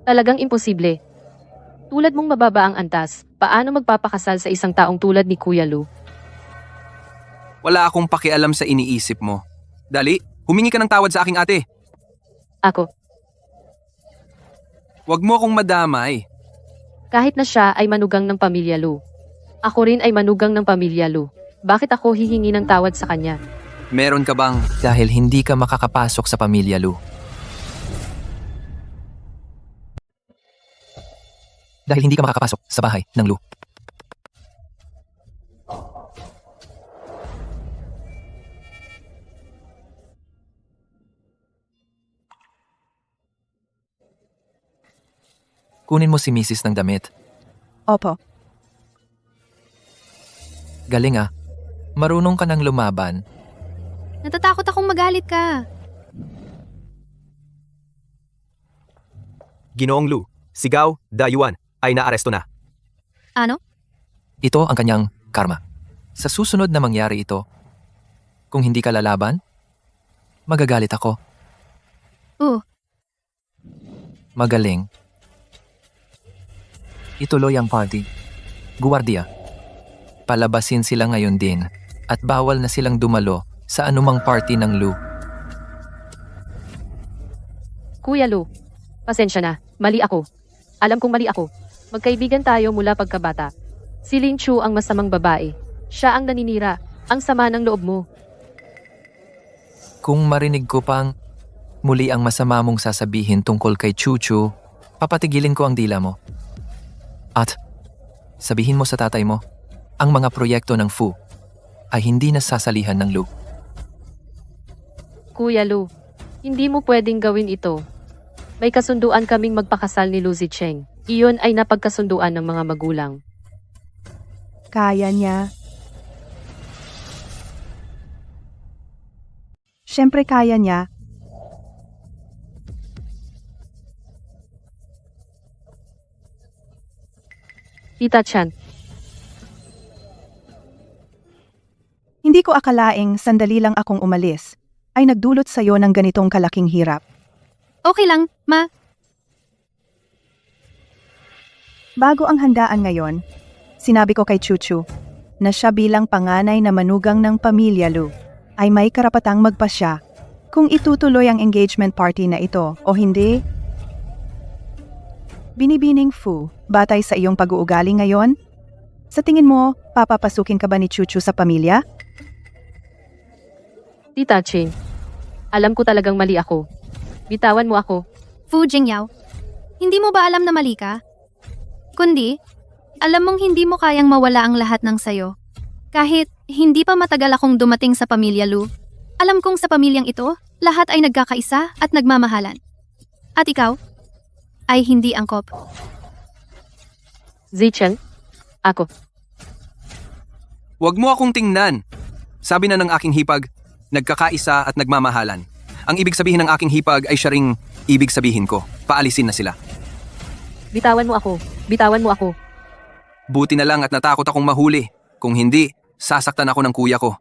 Talagang imposible. Tulad mong mababa ang antas, paano magpapakasal sa isang taong tulad ni Kuya Lu? Wala akong pakialam sa iniisip mo. Dali, humingi ka ng tawad sa aking ate. Ako, Huwag mo akong madamay. kahit na siya ay manugang ng pamilya Lu. Ako rin ay manugang ng pamilya Lu. Bakit ako hihingi ng tawad sa kanya? Meron ka bang... Dahil hindi ka makakapasok sa pamilya Lu. Dahil hindi ka makakapasok sa bahay ng Lu. Kunin mo si Mrs. ng damit. Opo, Galing ah. Marunong ka ng lumaban. Natatakot akong magalit ka. Ginoong Lu, Sigaw, Dayuan, ay naaresto na. Ano? Ito ang kanyang karma. Sa susunod na mangyari ito, kung hindi ka lalaban, magagalit ako. Magaling. Ituloy ang party. Guwardiya. Palabasin sila ngayon din at bawal na silang dumalo sa anumang party ng Lu. Kuya Lu, pasensya na. Mali ako. Alam kong mali ako. Magkaibigan tayo mula pagkabata. Si Lin Chu ang masamang babae. Siya ang naninira. Ang sama ng loob mo. Kung marinig ko pang muli ang masama mong sasabihin tungkol kay Chuchu, papatigilin ko ang dila mo. At sabihin mo sa tatay mo, ang mga proyekto ng Fu ay hindi nasasalihan ng Lu. Kuya Lu, hindi mo pwedeng gawin ito. May kasunduan kaming magpakasal ni Lu Zicheng. Iyon ay napagkasunduan ng mga magulang. kaya niya. Siyempre kaya niya. Tita Chan, Hindi ko akalaing sandali lang akong umalis ay nagdulot sa'yo ng ganitong kalaking hirap. Okay lang, ma. Bago ang handaan ngayon, sinabi ko kay Chuchu na siya bilang panganay na manugang ng pamilya Lu ay may karapatang magpasya kung itutuloy ang engagement party na ito o hindi. Binibining Fu, batay sa iyong pag-uugali ngayon, sa tingin mo, papapasukin ka ba ni Chuchu sa pamilya? Tita Ching, alam ko talagang mali ako. Bitawan mo ako. Fu Jingyao, hindi mo ba alam na mali ka? Kundi, alam mong hindi mo kayang mawala ang lahat ng sayo. Kahit hindi pa matagal akong dumating sa pamilya Lu, alam kong sa pamilyang ito, lahat ay nagkakaisa at nagmamahalan. At ikaw, ay hindi angkop. Zicheng, ako. Huwag mo akong tingnan. Sabi na ng aking hipag, nagkakaisa at nagmamahalan. Ang ibig sabihin ng aking hipag ay siya ring ibig sabihin ko. Paalisin na sila. Bitawan mo ako. Bitawan mo ako. Buti na lang at natakot akong mahuli. Kung hindi, sasaktan ako ng kuya ko.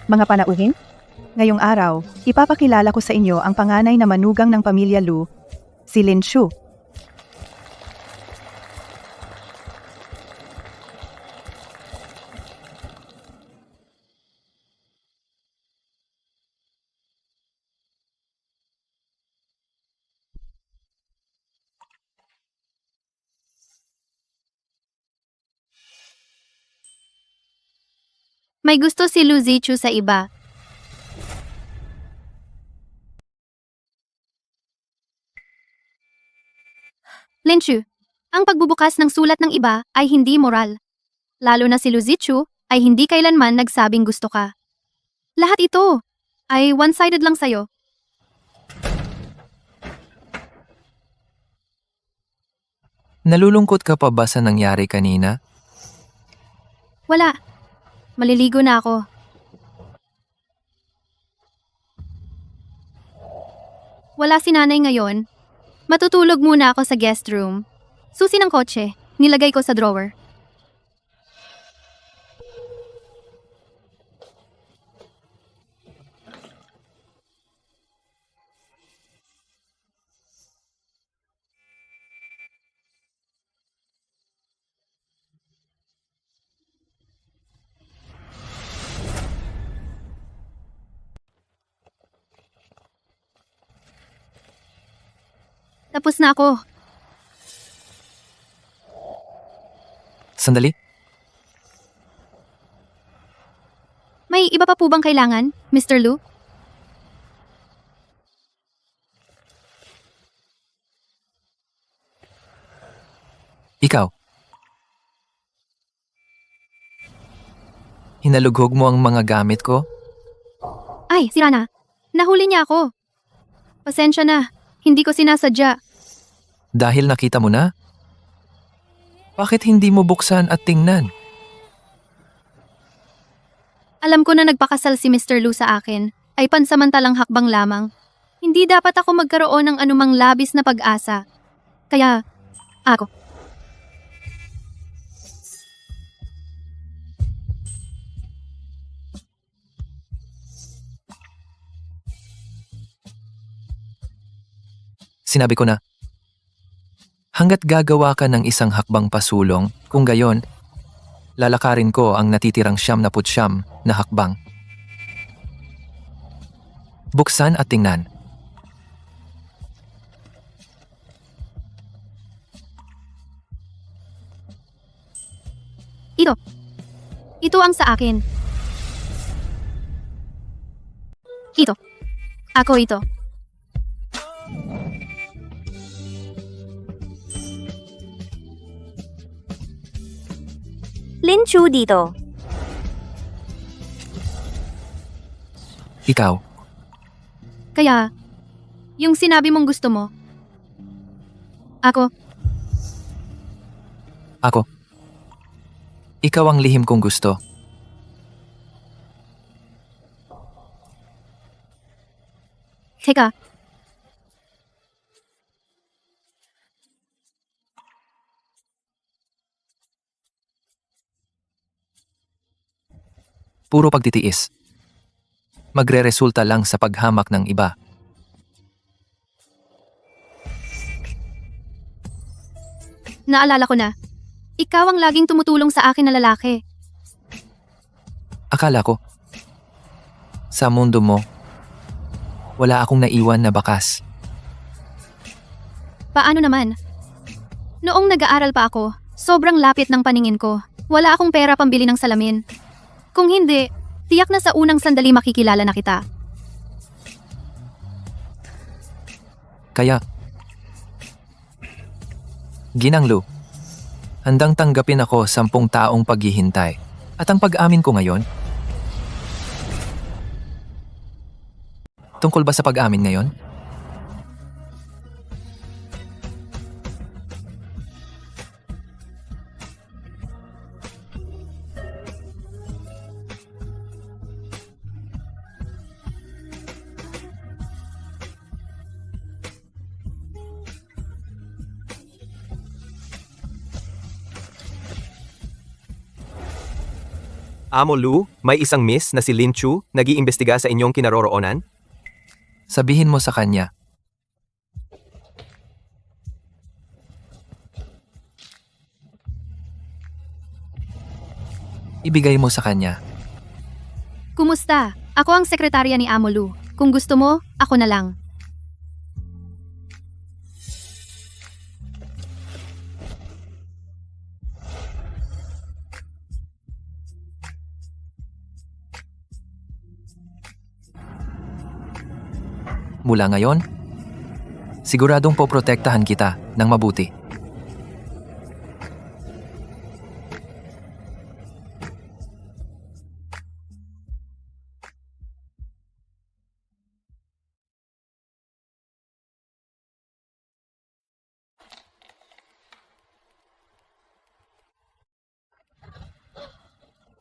Mga panauhin? Ngayong araw, ipapakilala ko sa inyo ang panganay na manugang ng pamilya Lu, si Lin Shu. May gusto si Lu Zichu sa iba. Linshu, ang pagbubukas ng sulat ng iba ay hindi moral. Lalo na si Lu Zichu ay hindi kailanman nagsabing gusto ka. Lahat ito ay one-sided lang sa'yo. Nalulungkot ka pa ba sa nangyari kanina? Wala. Maliligo na ako. Wala si nanay ngayon. Matutulog muna ako sa guest room. Susi ng kotse, nilagay ko sa drawer. Tapos na ako. Sandali. May iba pa po bang kailangan, Mr. Lu? Ikaw. Hinalughog mo ang mga gamit ko? Ay, sira na. Nahuli niya ako. Pasensya na. Hindi ko sinasadya. Dahil nakita mo na? Bakit hindi mo buksan at tingnan? Alam ko na nagpakasal si Mr. Lu sa akin ay pansamantalang hakbang lamang. Hindi dapat ako magkaroon ng anumang labis na pag-asa. Kaya, ako. Sinabi ko na, hanggat gagawa ka ng isang hakbang pasulong, kung gayon, lalakarin ko ang natitirang 99 na hakbang. Buksan at tingnan. Ito. Ito ang sa akin. Ito. Ako ito. Lin Chu dito. Ikaw. Kaya, yung sinabi mong gusto mo, ako, Ikaw ang lihim kong gusto. teka, Puro pagtitiis. Magre-resulta lang sa paghamak ng iba. naalala ko na. Ikaw ang laging tumutulong sa akin na lalaki. Akala ko, sa mundo mo, wala akong naiwan na bakas. Paano naman? Noong nag-aaral pa ako, sobrang lapit ng paningin ko. Wala akong pera pambili ng salamin. Kung hindi, tiyak na sa unang sandali makikilala na kita. Kaya, Ginang Lu, handang tanggapin ako 10 taong paghihintay. At ang pag-amin ko ngayon? Tungkol ba sa pag-amin ngayon? Amo Lu, may isang miss na si Lin Chu nag-iimbestiga sa inyong kinaroroonan? Sabihin mo sa kanya. Ibigay mo sa kanya. Kumusta? Ako ang sekretarya ni Amo Lu. Kung gusto mo, ako na lang. Mula ngayon, siguradong poprotektahan kita ng mabuti.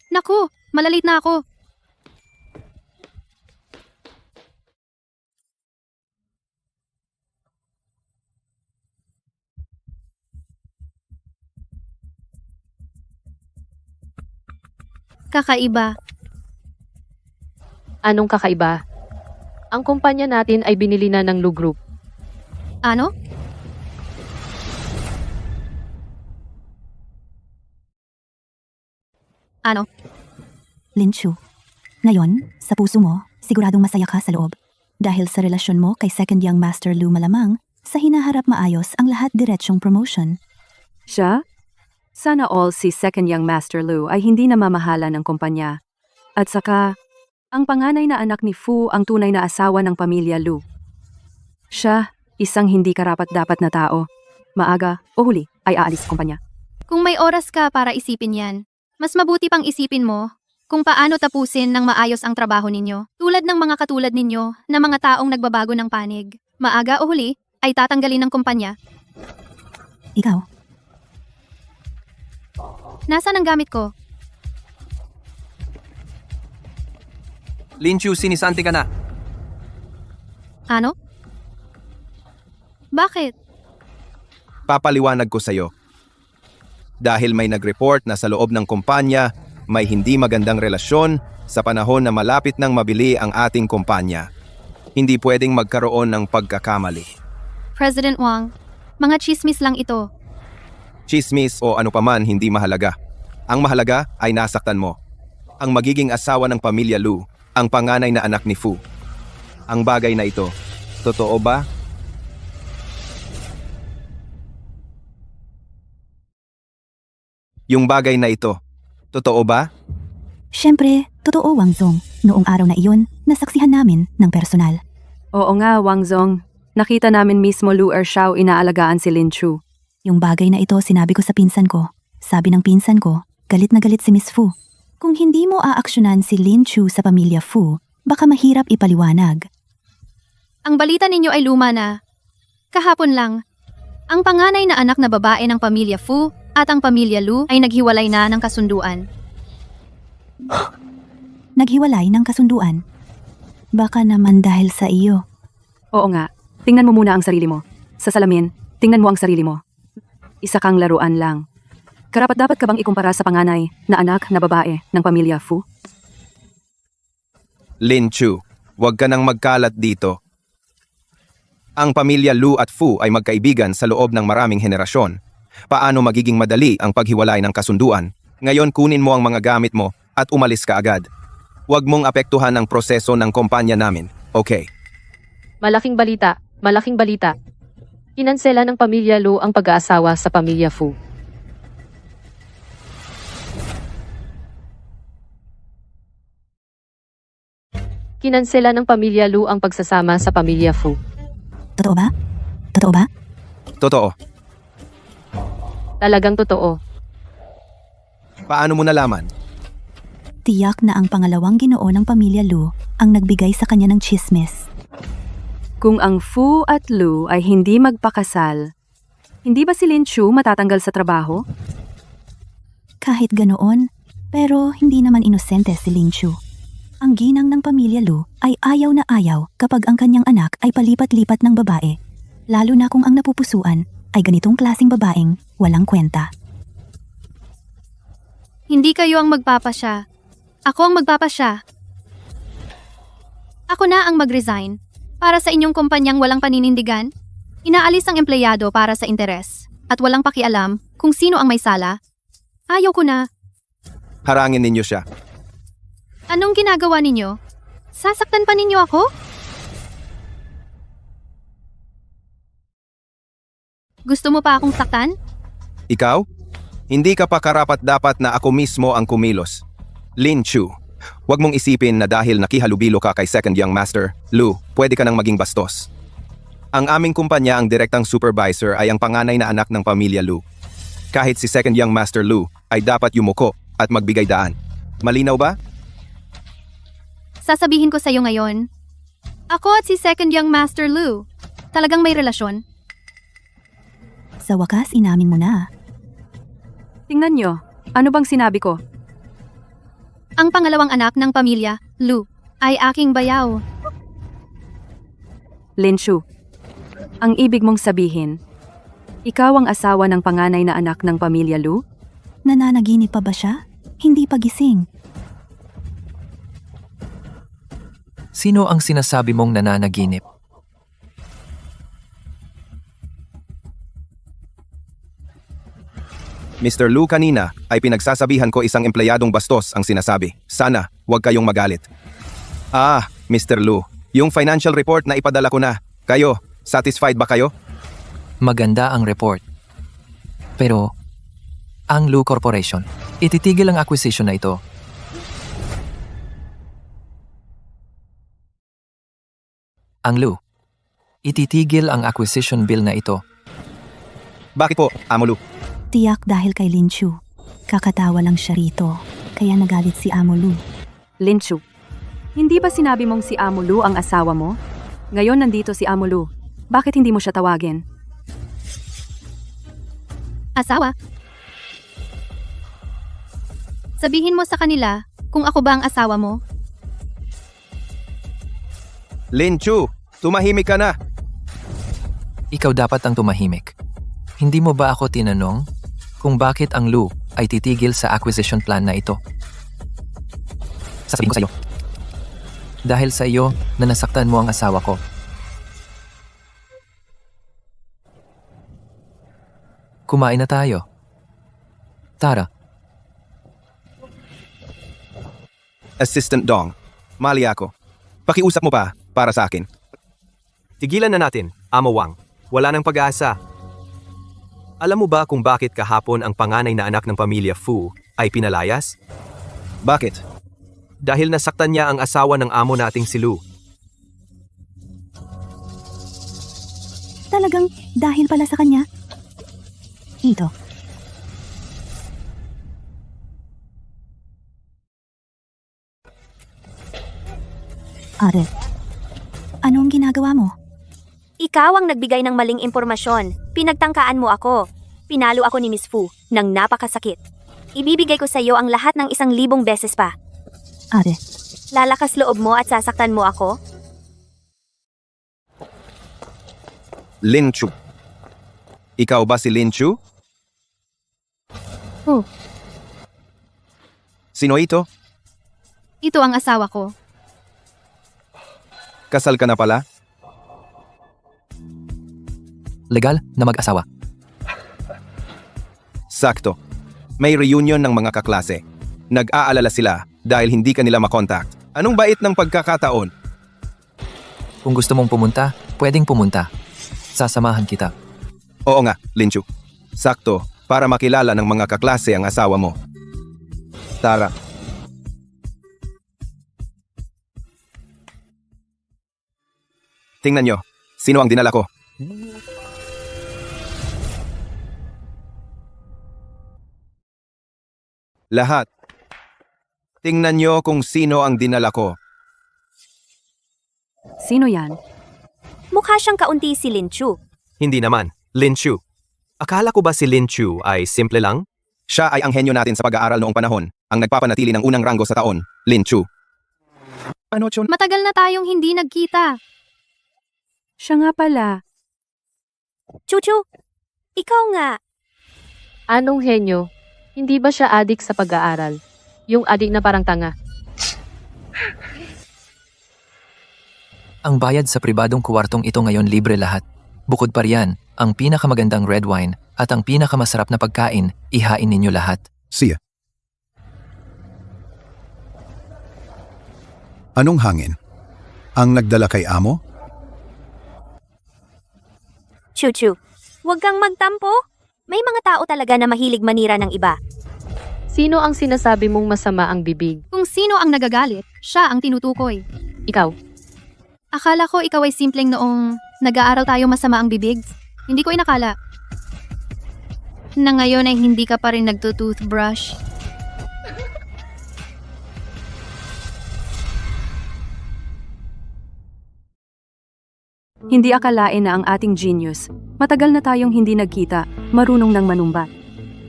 Naku, malalit na ako. Kakaiba. Anong kakaiba? Ang kumpanya natin ay binili na ng Lu Group. Ano? Ano? Linchu. Ngayon, sa puso mo, siguradong masaya ka sa loob. Dahil sa relasyon mo kay Second Young Master Lu malamang, sa hinaharap maayos ang lahat diretsyong promotion. Siya? Sana all si Second Young Master Lu ay hindi namamahala ng kumpanya. At saka, ang panganay na anak ni Fu ang tunay na asawa ng pamilya Lu. Siya, isang hindi karapat-dapat na tao. Maaga o huli ay aalis sa kumpanya. Kung may oras ka para isipin yan, mas mabuti pang isipin mo kung paano tapusin ng maayos ang trabaho ninyo. Tulad ng mga katulad ninyo na mga taong nagbabago ng panig. Maaga o huli ay tatanggalin ng kumpanya. Ikaw, Nasaan ang gamit ko? Lin Chu, sinisanti ka na. Ano? Bakit? Papaliwanag ko sa'yo. Dahil may nag-report na sa loob ng kumpanya, may hindi magandang relasyon sa panahon na malapit nang mabili ang ating kumpanya. Hindi pwedeng magkaroon ng pagkakamali. President Wang, mga chismis lang ito. Chismis o ano paman hindi mahalaga. Ang mahalaga ay nasaktan mo. Ang magiging asawa ng pamilya Lu, ang panganay na anak ni Fu. Ang bagay na ito, totoo ba? Yung bagay na ito, totoo ba? syempre, totoo Wang Zong. Noong araw na iyon, nasaksihan namin ng personal. Oo nga, Wang Zong. Nakita namin mismo Lu Ershao inaalagaan si Lin Chu. Yung bagay na ito sinabi ko sa pinsan ko. Sabi ng pinsan ko, galit na galit si Miss Fu. Kung hindi mo aaksyonan si Lin Chu sa pamilya Fu, baka mahirap ipaliwanag. Ang balita ninyo ay luma na. Kahapon lang, ang panganay na anak na babae ng pamilya Fu at ang pamilya Lu ay naghiwalay na ng kasunduan. Naghiwalay ng kasunduan. Baka naman dahil sa iyo. Oo nga, tingnan mo muna ang sarili mo. Sa salamin, tingnan mo ang sarili mo. Isa kang laruan lang. Karapat-dapat ka bang ikumpara sa panganay na anak na babae ng pamilya Fu? Lin Chu, huwag ka nang magkalat dito. Ang pamilya Lu at Fu ay magkaibigan sa loob ng maraming henerasyon. Paano magiging madali ang paghiwalay ng kasunduan? Ngayon kunin mo ang mga gamit mo at umalis ka agad. Huwag mong apektuhan ang proseso ng kumpanya namin, okay? Malaking balita, malaking balita. Kinansela ng pamilya Lu ang pag-aasawa sa pamilya Fu. Kinansela ng pamilya Lu ang pagsasama sa pamilya Fu. Totoo ba? Totoo ba? Totoo. Talagang totoo. Paano mo nalaman? Tiyak na ang pangalawang ginoo ng pamilya Lu ang nagbigay sa kanya ng chismis. Kung ang Fu at Lu ay hindi magpakasal, hindi ba si Lin Chu matatanggal sa trabaho? Kahit ganoon, pero hindi naman inosente si Ling Chu. Ang ginang ng pamilya Lu ay ayaw na ayaw kapag ang kanyang anak ay palipat-lipat ng babae, lalo na kung ang napupusuan ay ganitong klaseng babaeng walang kwenta. Hindi kayo ang magpapasya. Ako ang magpapasya. Ako na ang mag-resign. Para sa inyong kumpanyang walang paninindigan, inaalis ang empleyado para sa interes at walang pakialam kung sino ang may sala. Ayaw ko na. Harangin ninyo siya. Anong ginagawa ninyo? Sasaktan pa ninyo ako? Gusto mo pa akong saktan? Ikaw? Hindi ka pa karapat-dapat na ako mismo ang kumilos. Lin Chu, huwag mong isipin na dahil nakihalubilo ka kay Second Young Master, Lu, pwede ka nang maging bastos. Ang aming kumpanya ang direktang supervisor ay ang panganay na anak ng pamilya Lu. Kahit si Second Young Master Lu ay dapat yumuko at magbigay daan. Malinaw ba? Sasabihin ko sa iyo ngayon. Ako at si Second Young Master Lu, talagang may relasyon. Sa wakas, inamin mo na. Tingnan nyo, ano bang sinabi ko? Ang pangalawang anak ng pamilya, Lu, ay aking bayaw. Lin Chu, ang ibig mong sabihin, ikaw ang asawa ng panganay na anak ng pamilya Lu? Nananaginip pa ba siya? Hindi pa gising. Sino ang sinasabi mong nananaginip? Mr. Lu, kanina ay pinagsasabihan ko isang empleyadong bastos ang sinasabi. Sana, huwag kayong magalit. Mr. Lu, yung financial report na ipadala ko na. Kayo, satisfied ba kayo? Maganda ang report. Pero, ang Lu Corporation, ititigil ang acquisition na ito. Ang Lu, ititigil ang acquisition bill na ito. Bakit po, Amo Lu? Tiyak dahil kay Lin Chu. Kakatawa lang siya rito, kaya nagalit si Amo Lu. Lin Chu, hindi ba sinabi mong si Amo Lu ang asawa mo? Ngayon nandito si Amo Lu. Bakit hindi mo siya tawagin? Asawa? Sabihin mo sa kanila kung ako ba ang asawa mo. Lin Chu, tumahimik ka na. Ikaw dapat ang tumahimik. Hindi mo ba ako tinanong kung bakit ang Lu ay titigil sa acquisition plan na ito? Sasabihin ko sa iyo. Dahil sa iyo na nasaktan mo ang asawa ko. Kumain na tayo. Tara. Assistant Dong, mali ako. Pakiusap mo pa para sa akin. Tigilan na natin, Amo Wang. Wala nang pag-asa. Alam mo ba kung bakit kahapon ang panganay na anak ng pamilya Fu ay pinalayas? Bakit? Dahil nasaktan niya ang asawa ng amo nating si Lu. Talagang dahil pala sa kanya? Ito. Anong ginagawa mo? Ikaw ang nagbigay ng maling impormasyon. Pinagtangkaan mo ako. Pinalo ako ni Miss Fu ng napakasakit. Ibibigay ko sa iyo ang lahat ng 1,000 beses pa. Ate, Lalakas loob mo at sasaktan mo ako? Lin Chu. Ikaw ba si Lin Chu? Oh. Sino ito? Ito ang asawa ko. Kasal ka na pala? Legal na mag-asawa. Sakto. May reunion ng mga kaklase. Nag-aalala sila dahil hindi ka nila makontakt. Anong bait ng pagkakataon? Kung gusto mong pumunta, pwedeng pumunta. Sasamahan kita. Oo nga, Lin Chu. Sakto, para makilala ng mga kaklase ang asawa mo. Tara. Tingnan nyo, sino ang dinala ko? Lahat. Tingnan nyo kung sino ang dinala ko. Sino yan? Mukha siyang kaunti si Lin Chu. Hindi naman, Lin Chu. Akala ko ba si Lin Chu ay simple lang? Siya ay ang henyo natin sa pag-aaral noong panahon, ang nagpapanatili ng unang ranggo sa taon, Lin Chu. Ano, Chun? Matagal na tayong hindi nagkita. Siya nga pala. Chuchu, ikaw nga. Anong henyo? Hindi ba siya adik sa pag-aaral? Yung adik na parang tanga. Ang bayad sa pribadong kuwartong ito ngayon libre lahat. Bukod pa riyan, ang pinakamagandang red wine at ang pinakamasarap na pagkain, ihain ninyo lahat. Siya. Anong hangin? Ang nagdala kay amo? Chuchu, huwag kang magtampo. May mga tao talaga na mahilig manira ng iba. Sino ang sinasabi mong masama ang bibig? Kung sino ang nagagalit, siya ang tinutukoy. Ikaw. Akala ko ikaw ay simpleng noong nag-aaral tayo masama ang bibig. Hindi ko inakala. Na ngayon ay hindi ka pa rin nagtutoothbrush. Hindi akalain na ang ating genius. Matagal na tayong hindi nagkita, marunong ng manumbat.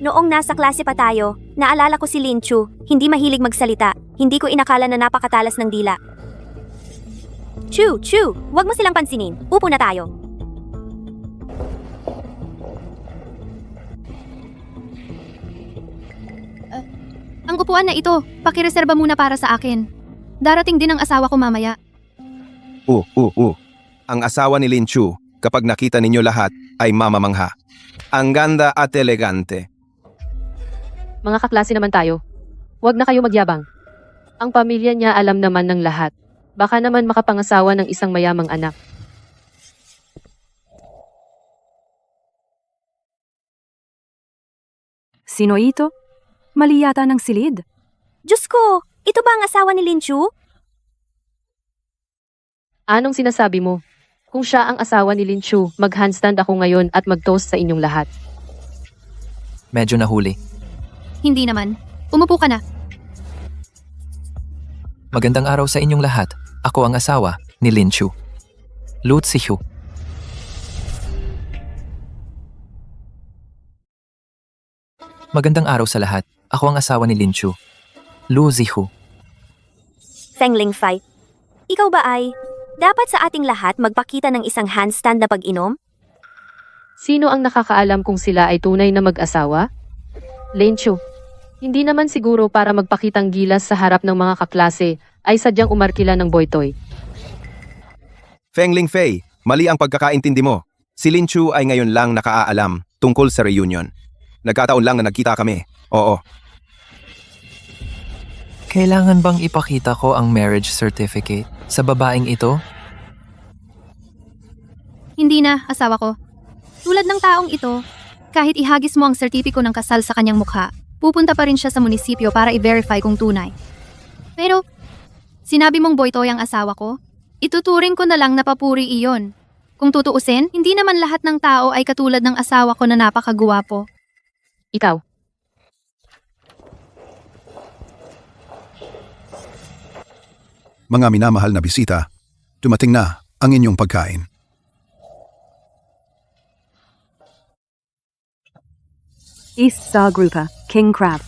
Noong nasa klase pa tayo, naalala ko si Lin Chu, hindi mahilig magsalita. Hindi ko inakala na napakatalas ng dila. Chu, wag mo silang pansinin. Upo na tayo. Ang upuan na ito, pakireserba muna para sa akin. Darating din ang asawa ko mamaya. Ang asawa ni Lin Chu, kapag nakita ninyo lahat, ay mamamangha. Ang ganda at elegante. Mga kaklase naman tayo. Huwag na kayo magyabang. Ang pamilya niya alam naman ng lahat. Baka naman makapangasawa ng isang mayamang anak. Sino ito? Mali yata ng silid. Diyos ko, ito ba ang asawa ni Lin Chu? Anong sinasabi mo? Kung siya ang asawa ni Lin Chu, mag-handstand ako ngayon at mag-toast sa inyong lahat. Medyo nahuli. Hindi naman. Umupo ka na. Magandang araw sa inyong lahat. Ako ang asawa ni Lin Chu. Lu Zihu. Magandang araw sa lahat. Ako ang asawa ni Lin Chu. Lu Zihu. Feng Lingfei. Ikaw ba ay, dapat sa ating lahat magpakita ng isang handstand na pag-inom? Sino ang nakakaalam kung sila ay tunay na mag-asawa? Lin Chu. Hindi naman siguro para magpakitang gilas sa harap ng mga kaklase ay sadyang umarkila ng boytoy. Feng Lingfei, mali ang pagkakaintindi mo. Si Lin Chu ay ngayon lang nakaalam tungkol sa reunion. Nagkataon lang na nagkita kami. Oo. Kailangan bang ipakita ko ang marriage certificate sa babaeng ito? Hindi na, asawa ko. Tulad ng taong ito, kahit ihagis mo ang sertipiko ng kasal sa kanyang mukha, pupunta pa rin siya sa munisipyo para i-verify kung tunay. Pero, sinabi mong boytoy ang asawa ko? Ituturing ko na lang na papuri iyon. Kung tutuusin, hindi naman lahat ng tao ay katulad ng asawa ko na napakagwapo. Ikaw. Mga minamahal na bisita, dumating na ang inyong pagkain. East sa Grupa, King Crab.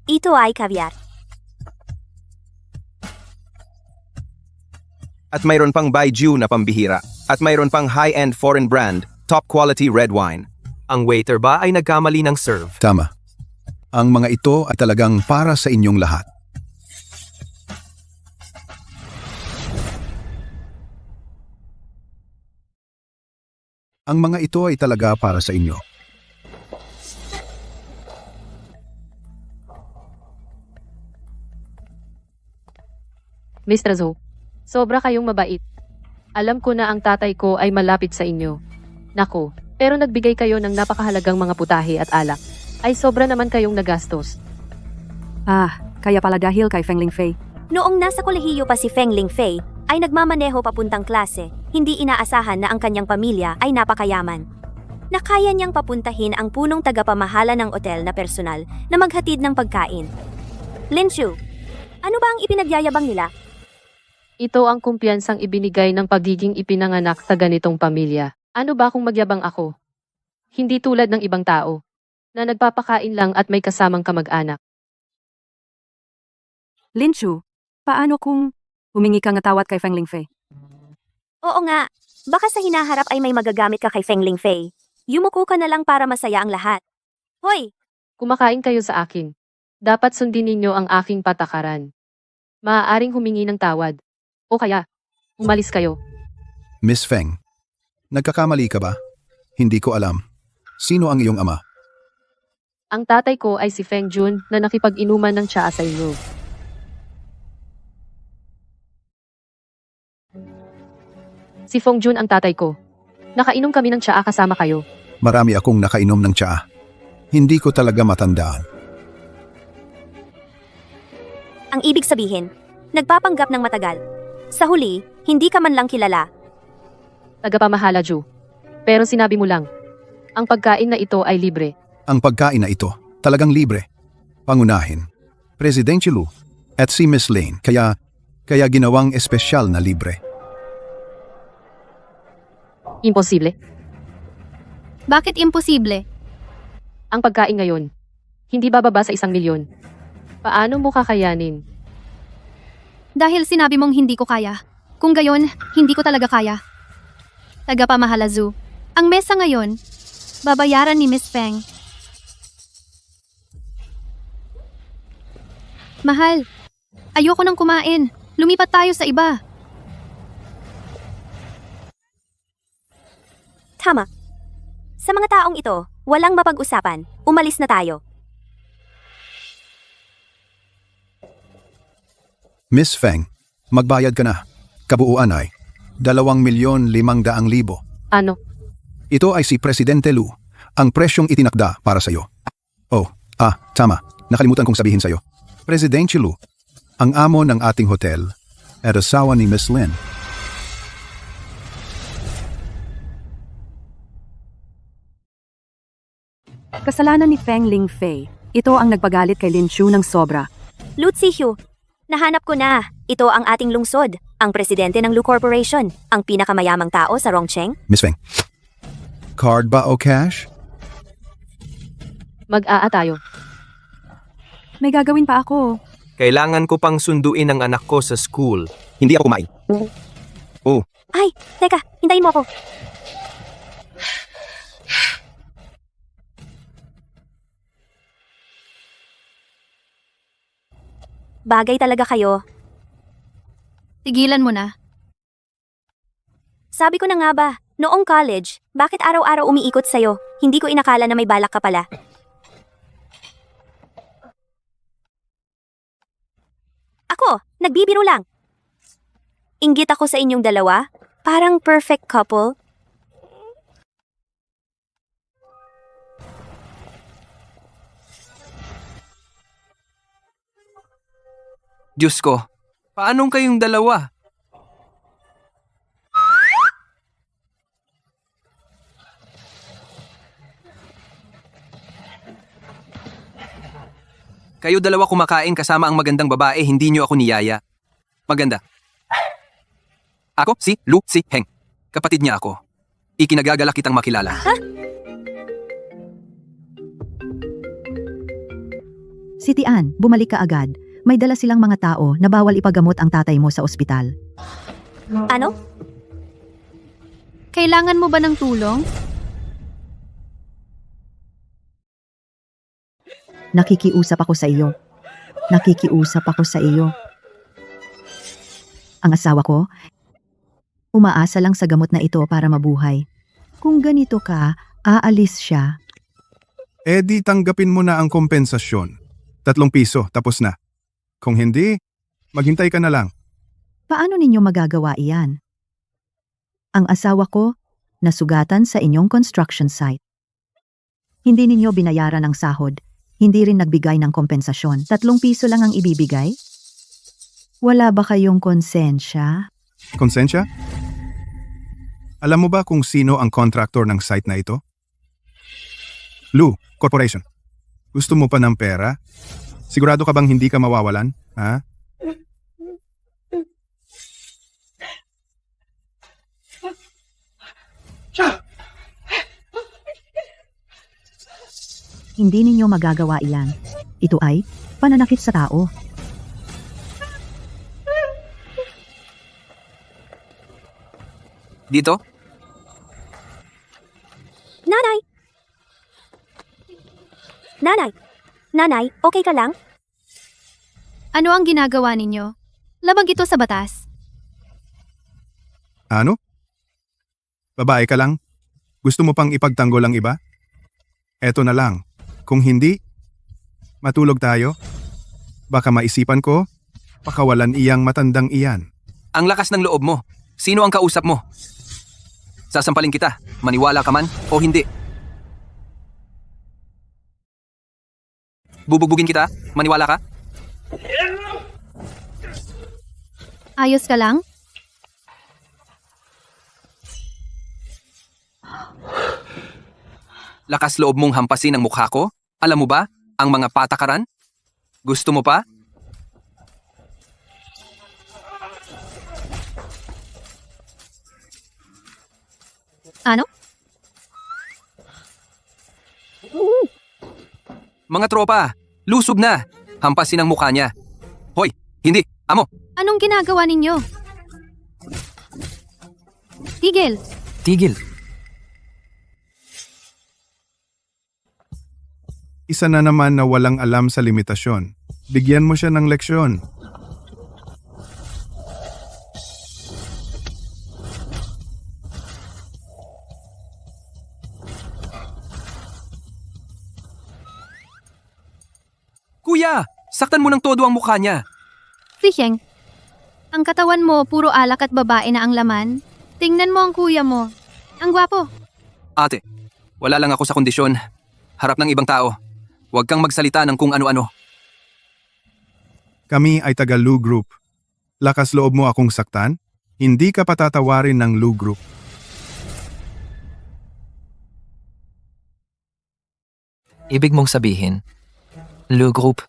Ito ay caviar. At mayroon pang Baijiu na pambihira. At mayroon pang high-end foreign brand, top quality red wine. Ang waiter ba ay nagkamali ng serve? Tama. Ang mga ito ay talagang para sa inyong lahat. Ang mga ito ay talaga para sa inyo. Mr. Zhou, sobra kayong mabait. Alam ko na ang tatay ko ay malapit sa inyo. Nako, pero nagbigay kayo ng napakahalagang mga putahe at alak. Ay sobra naman kayong nagastos. Kaya pala dahil kay Feng Lingfei. Noong nasa kolehiyo pa si Feng Lingfei, ay nagmamaneho papuntang klase, hindi inaasahan na ang kanyang pamilya ay napakayaman. Nakaya niyang papuntahin ang punong tagapamahala ng otel na personal na maghatid ng pagkain. Lin Shu, ano ba ang ipinagyayabang nila? Ito ang kumpiyansang ibinigay ng pagiging ipinanganak sa ganitong pamilya. Ano ba kung magyabang ako? Hindi tulad ng ibang tao, na nagpapakain lang at may kasamang kamag-anak. Lin Chu, paano kung humingi ka ng tawad kay Feng Lingfei? Oo nga, baka sa hinaharap ay may magagamit ka kay Feng Lingfei. Yumuko ka na lang para masaya ang lahat. Hoy! Kumakain kayo sa akin. Dapat sundin ninyo ang aking patakaran. Maaaring humingi ng tawad. O kaya, umalis kayo. Miss Feng, nagkakamali ka ba? Hindi ko alam. Sino ang iyong ama? Ang tatay ko ay si Feng Jun na nakipag-inuman ng tsaa sa inyo. Si Feng Jun ang tatay ko. Nakainom kami ng tsaa kasama kayo. Marami akong nakainom ng tsaa. Hindi ko talaga matandaan. Ang ibig sabihin, nagpapanggap ng matagal. Sa huli, hindi ka man lang kilala. Tagapamahala, Ju. Pero sinabi mo lang, ang pagkain na ito ay libre. Ang pagkain na ito, talagang libre. Pangunahin, Presidente Lu at si Miss Lane, kaya ginawang espesyal na libre. Imposible. Bakit imposible? Ang pagkain ngayon, hindi bababa sa 1 milyon. Paano mo kakayanin? Dahil sinabi mong hindi ko kaya. Kung gayon, hindi ko talaga kaya. Tagapamahala Zhu. Ang mesa ngayon, babayaran ni Miss Feng. Mahal, ayoko nang kumain. Lumipat tayo sa iba. Tama. Sa mga taong ito, walang mapag-usapan. Umalis na tayo. Miss Feng, magbayad ka na. Kabuuan ay 2,500,000. Ano? Ito ay si Presidente Lu, ang presyong itinakda para sa'yo. Oh, tama. Nakalimutan kong sabihin sa'yo. Presidente Lu, ang amo ng ating hotel at asawa ni Miss Lin. Kasalanan ni Feng Lingfei. Ito ang nagpagalit kay Lin Chu ng sobra. Lu Zihyu, nahanap ko na. Ito ang ating lungsod, ang presidente ng Lu Corporation, ang pinakamayamang tao sa Rongcheng. Miss Feng, card ba o cash? Mag-aa tayo. May gagawin pa ako. Kailangan ko pang sunduin ang anak ko sa school. Hindi ako kumain. Ay, teka, hintayin mo ako. Bagay talaga kayo. Tigilan mo na. Sabi ko na nga ba, noong college, bakit araw-araw umiikot sa'yo? Hindi ko inakala na may balak ka pala. Ako, nagbibiro lang. Inggit ako sa inyong dalawa. Parang perfect couple. Diyos ko, paanong kayong dalawa? Kayo dalawa kumakain kasama ang magandang babae, hindi niyo ako niyaya. Maganda. Ako si Lu Si Heng. Kapatid niya ako. Ikinagagalak kitang makilala. Si Tian, bumalik ka agad. May dala silang mga tao na bawal ipagamot ang tatay mo sa ospital. Ano? Kailangan mo ba ng tulong? Nakikiusap ako sa iyo. Nakikiusap ako sa iyo. Ang asawa ko, umaasa lang sa gamot na ito para mabuhay. Kung ganito ka, aalis siya. Eh di tanggapin mo na ang kompensasyon. 3 piso, tapos na. Kung hindi, maghintay ka na lang. Paano ninyo magagawa iyan? Ang asawa ko, nasugatan sa inyong construction site. Hindi ninyo binayaran ang sahod. Hindi rin nagbigay ng kompensasyon. 3 piso lang ang ibibigay? Wala ba kayong konsensya? Konsensya? Alam mo ba kung sino ang contractor ng site na ito? Lu Corporation. Gusto mo pa ng pera? Sigurado ka bang hindi ka mawawalan? Ha? Hindi ninyo magagawa iyan. Ito ay pananakit sa tao. Dito? Nanay! Nanay! Nanay, okay ka lang? Ano ang ginagawa ninyo? Labag ito sa batas. Ano? Babae ka lang? Gusto mo pang ipagtanggol ang iba? Eto na lang. Kung hindi, matulog tayo. Baka maisipan ko, pakawalan iyang matandang iyan. Ang lakas ng loob mo. Sino ang kausap mo? Sasampalin kita. Maniwala ka man o hindi. Bubugbugin kita? Maniwala ka? Ayos ka lang? Lakas loob mong hampasin ang mukha ko? Alam mo ba, ang mga patakaran? Gusto mo pa? Ano? Mga tropa, lusob na. Hampasin ang mukha niya. Hoy, hindi, amo. Anong ginagawa ninyo? Tigil! Tigil. Isa na naman na walang alam sa limitasyon. Bigyan mo siya ng leksyon. Kuya, saktan mo ng todo ang mukha niya. Riheng, ang katawan mo puro alak at babae na ang laman. Tingnan mo ang kuya mo. Ang gwapo. Ate, wala lang ako sa kondisyon. Harap ng ibang tao. Huwag kang magsalita ng kung ano-ano. Kami ay taga Lu Group. Lakas loob mo akong saktan? Hindi ka patatawarin ng Lu Group. Ibig mong sabihin, Lu Group,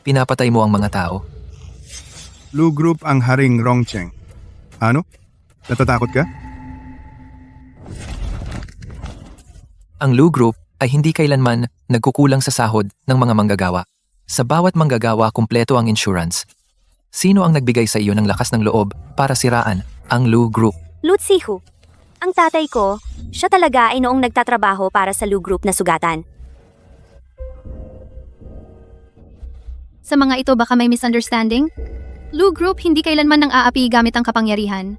pinapatay mo ang mga tao? Lu Group ang haring Rongcheng. Ano? Natatakot ka? Ang Lu Group ay hindi kailanman nagkukulang sa sahod ng mga manggagawa. Sa bawat manggagawa kumpleto ang insurance. Sino ang nagbigay sa iyo ng lakas ng loob para siraan ang Lu Group? Lutsihu. Ang tatay ko, siya talaga ay noong nagtatrabaho para sa Lu Group na sugatan. Sa mga ito baka may misunderstanding? Lu Group hindi kailanman nang aapi gamit ang kapangyarihan.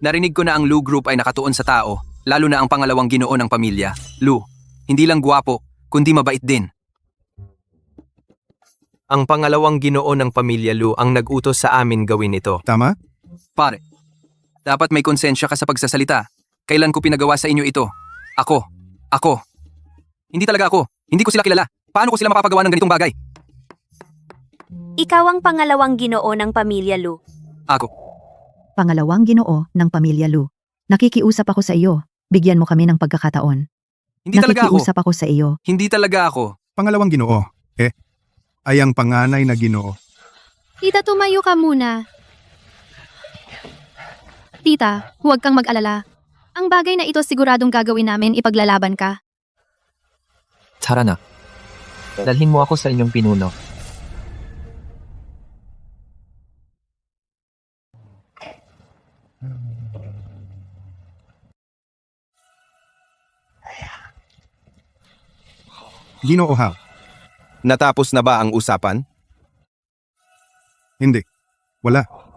Narinig ko na ang Lu Group ay nakatuon sa tao, lalo na ang pangalawang ginoo ng pamilya, Lu. Hindi lang gwapo, kundi mabait din. Ang pangalawang ginoo ng pamilya Lu ang nag-utos sa amin gawin ito. Tama? Pare, dapat may konsensya ka sa pagsasalita. Kailan ko pinagawa sa inyo ito? Ako. Hindi talaga ako. Hindi ko sila kilala. Paano ko sila mapapagawa ng ganitong bagay? Ikaw ang pangalawang ginoo ng pamilya Lu. Ako. Pangalawang ginoo ng pamilya Lu. Nakikiusap ako sa iyo. Bigyan mo kami ng pagkakataon. Hindi talaga ako. Nakikiusap ako sa iyo. Hindi talaga ako. Pangalawang ginoo. Ay ang panganay na ginoo. Tita, tumayo ka muna. Tita, huwag kang mag-alala. Ang bagay na ito siguradong gagawin namin ipaglalaban ka. Tara na. Dalhin mo ako sa inyong pinuno. Ginoo Hal. Natapos na ba ang usapan? Hindi. Wala.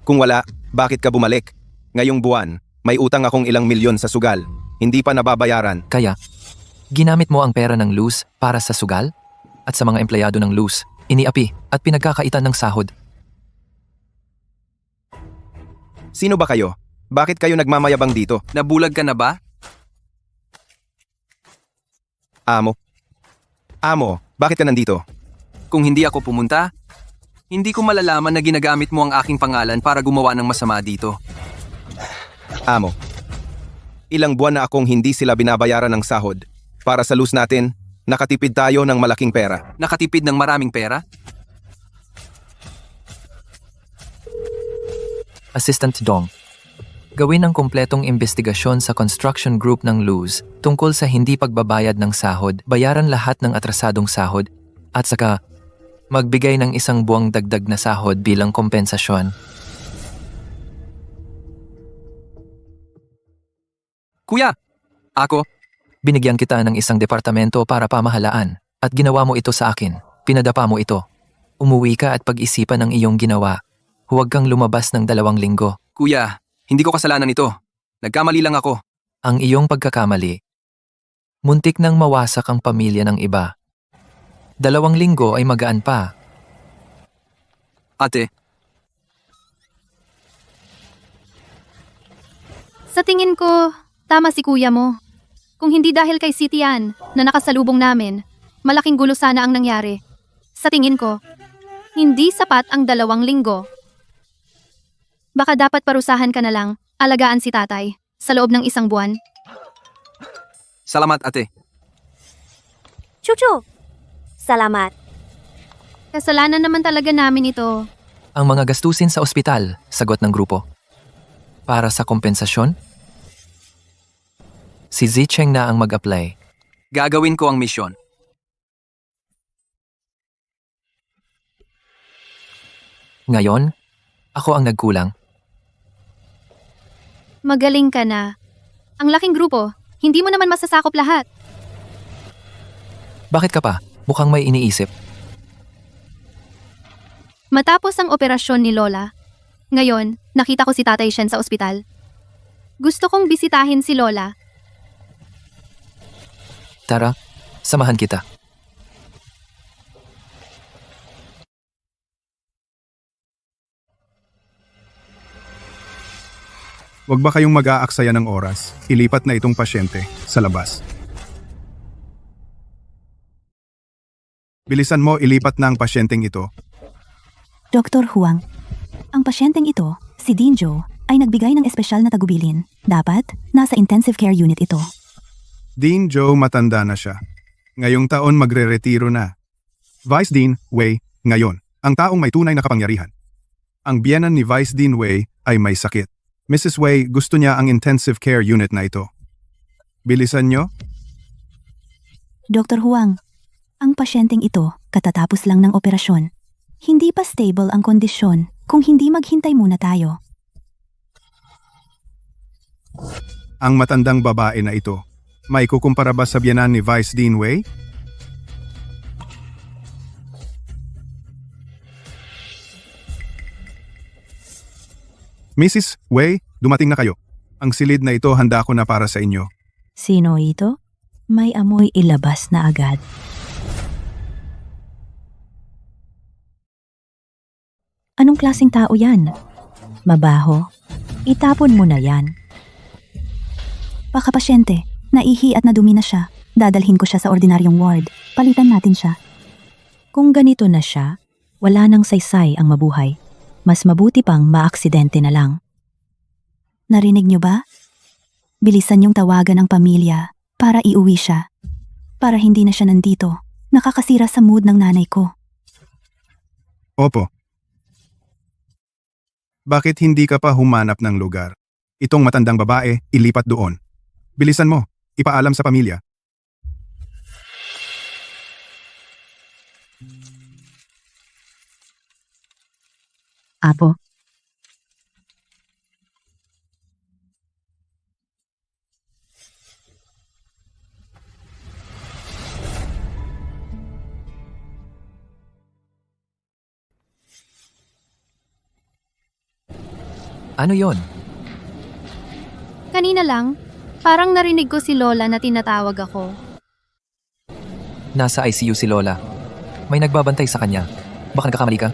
Kung wala, bakit ka bumalik? Ngayong buwan, may utang akong ilang milyon sa sugal. Hindi pa nababayaran. Kaya, ginamit mo ang pera ng Luz para sa sugal? At sa mga empleyado ng Luz, iniapi at pinagkakaitan ng sahod. Sino ba kayo? Bakit kayo nagmamayabang dito? Nabulag ka na ba? Amo? Amo, bakit ka nandito? Kung hindi ako pumunta, hindi ko malalaman na ginagamit mo ang aking pangalan para gumawa ng masama dito. Amo, ilang buwan na akong hindi sila binabayaran ng sahod. Para sa luz natin, nakatipid tayo ng malaking pera. Nakatipid ng maraming pera? Assistant Dong, gawin ang kumpletong investigasyon sa construction group ng Luz tungkol sa hindi pagbabayad ng sahod, bayaran lahat ng atrasadong sahod, at saka magbigay ng isang buwang dagdag na sahod bilang kompensasyon. Kuya! Ako? Binigyan kita ng isang departamento para pamahalaan at ginawa mo ito sa akin. Pinadapa mo ito. Umuwi ka at pag-isipan ang iyong ginawa. Huwag kang lumabas ng 2 linggo. Kuya, hindi ko kasalanan ito. Nagkamali lang ako. Ang iyong pagkakamali. Muntik nang mawasak ang pamilya ng iba. 2 linggo ay magaan pa. Ate, Sa tingin ko, tama si kuya mo. Kung hindi dahil kay Sitian na nakasalubong namin, malaking gulo sana ang nangyari. Sa tingin ko, hindi sapat ang 2 linggo. Baka dapat parusahan ka na lang, alagaan si tatay, sa loob ng 1 buwan. salamat ate. Chuchu! Salamat. Kasalanan naman talaga namin ito. Ang mga gastusin sa ospital, sagot ng grupo. Para sa kompensasyon? Si Zicheng na ang mag-apply. Gagawin ko ang misyon. Ngayon, ako ang nagkulang. Magaling ka na. Ang laking grupo, hindi mo naman masasakop lahat. Bakit ka pa? Mukhang may iniisip. Matapos ang operasyon ni Lola, ngayon, nakita ko si Tatay Shen sa ospital. Gusto kong bisitahin si Lola. Tara, samahan kita. Huwag ba kayong mag-aaksaya ng oras? Ilipat na itong pasyente sa labas. Bilisan mo, ilipat na ang pasyenteng ito. Dr. Huang, ang pasyenteng ito, si Dinjo, ay nagbigay ng espesyal na tagubilin. Dapat, nasa intensive care unit ito. Dean Joe, matanda na siya. Ngayong taon magre-retiro na. Vice Dean Wei, ngayon, ang taong may tunay na kapangyarihan. Ang biyenan ni Vice Dean Wei ay may sakit. Mrs. Wei, gusto niya ang intensive care unit na ito. Bilisan nyo? Dr. Huang, ang pasyenteng ito, katatapos lang ng operasyon. Hindi pa stable ang kondisyon kung hindi maghintay muna tayo. Ang matandang babae na ito, may kukumpara ba sa biyenan ni Vice Dean Wei? Mrs. Wei, dumating na kayo. Ang silid na ito handa ko na para sa inyo. Sino ito? May amoy ilabas na agad. Anong klaseng tao yan? Mabaho. Itapon mo na yan. Baka pasyente, naihi at nadumi na siya. Dadalhin ko siya sa ordinaryong ward. Palitan natin siya. Kung ganito na siya, wala nang saysay ang mabuhay. Mas mabuti pang maaksidente na lang. Narinig niyo ba? Bilisan yung tawagan ng pamilya para iuwi siya. Para hindi na siya nandito. Nakakasira sa mood ng nanay ko. Opo, Bakit hindi ka pa humanap ng lugar? Itong matandang babae, ilipat doon. Bilisan mo, ipaalam sa pamilya. Apo, Ano yon? Kanina lang, parang narinig ko si Lola na tinatawag ako. Nasa ICU si Lola. May nagbabantay sa kanya. Baka nagkakamali ka?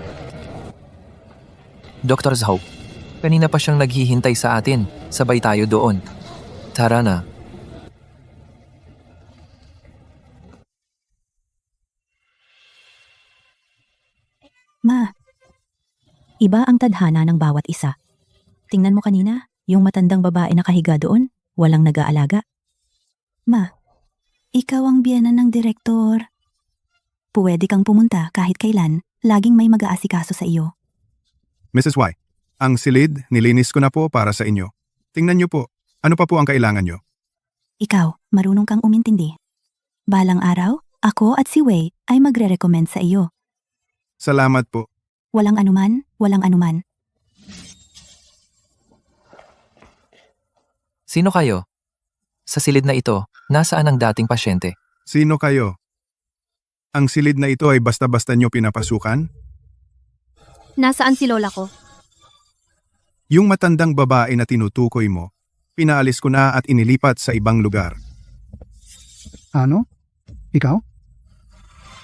Dr. Zhou, kanina pa siyang naghihintay sa atin. Sabay tayo doon. Tara na. Ma, iba ang tadhana ng bawat isa. Tingnan mo kanina, yung matandang babae na kahiga doon, walang nag-aalaga. Ma, ikaw ang biyenan ng direktor. Pwede kang pumunta kahit kailan, laging may mag-aasikaso sa iyo. Mrs. Y, ang silid nilinis ko na po para sa inyo. Tingnan niyo po, ano pa po ang kailangan niyo? Ikaw, marunong kang umintindi. Balang araw, ako at si Wei ay magre-recommend sa iyo. Salamat po. Walang anuman, walang anuman. Sino kayo? Sa silid na ito, nasaan ang dating pasyente? Sino kayo? Ang silid na ito ay basta-basta niyo pinapasukan? Nasaan si Lola ko? Yung matandang babae na tinutukoy mo, pinaalis ko na at inilipat sa ibang lugar. Ano? Ikaw?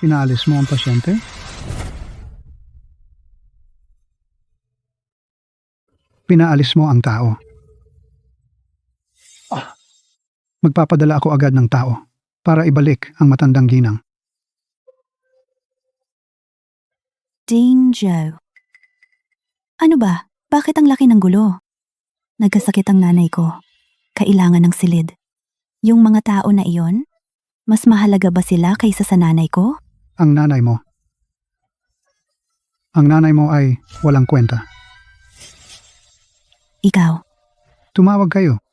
Pinaalis mo ang pasyente? Pinaalis mo ang tao. Magpapadala ako agad ng tao para ibalik ang matandang ginang. Ding Zhou. Ano ba? Bakit ang laki ng gulo? Nagkasakit ang nanay ko. Kailangan ng silid. Yung mga tao na iyon, mas mahalaga ba sila kaysa sa nanay ko? Ang nanay mo. Ang nanay mo ay walang kwenta. Ikaw. Tumawag kayo.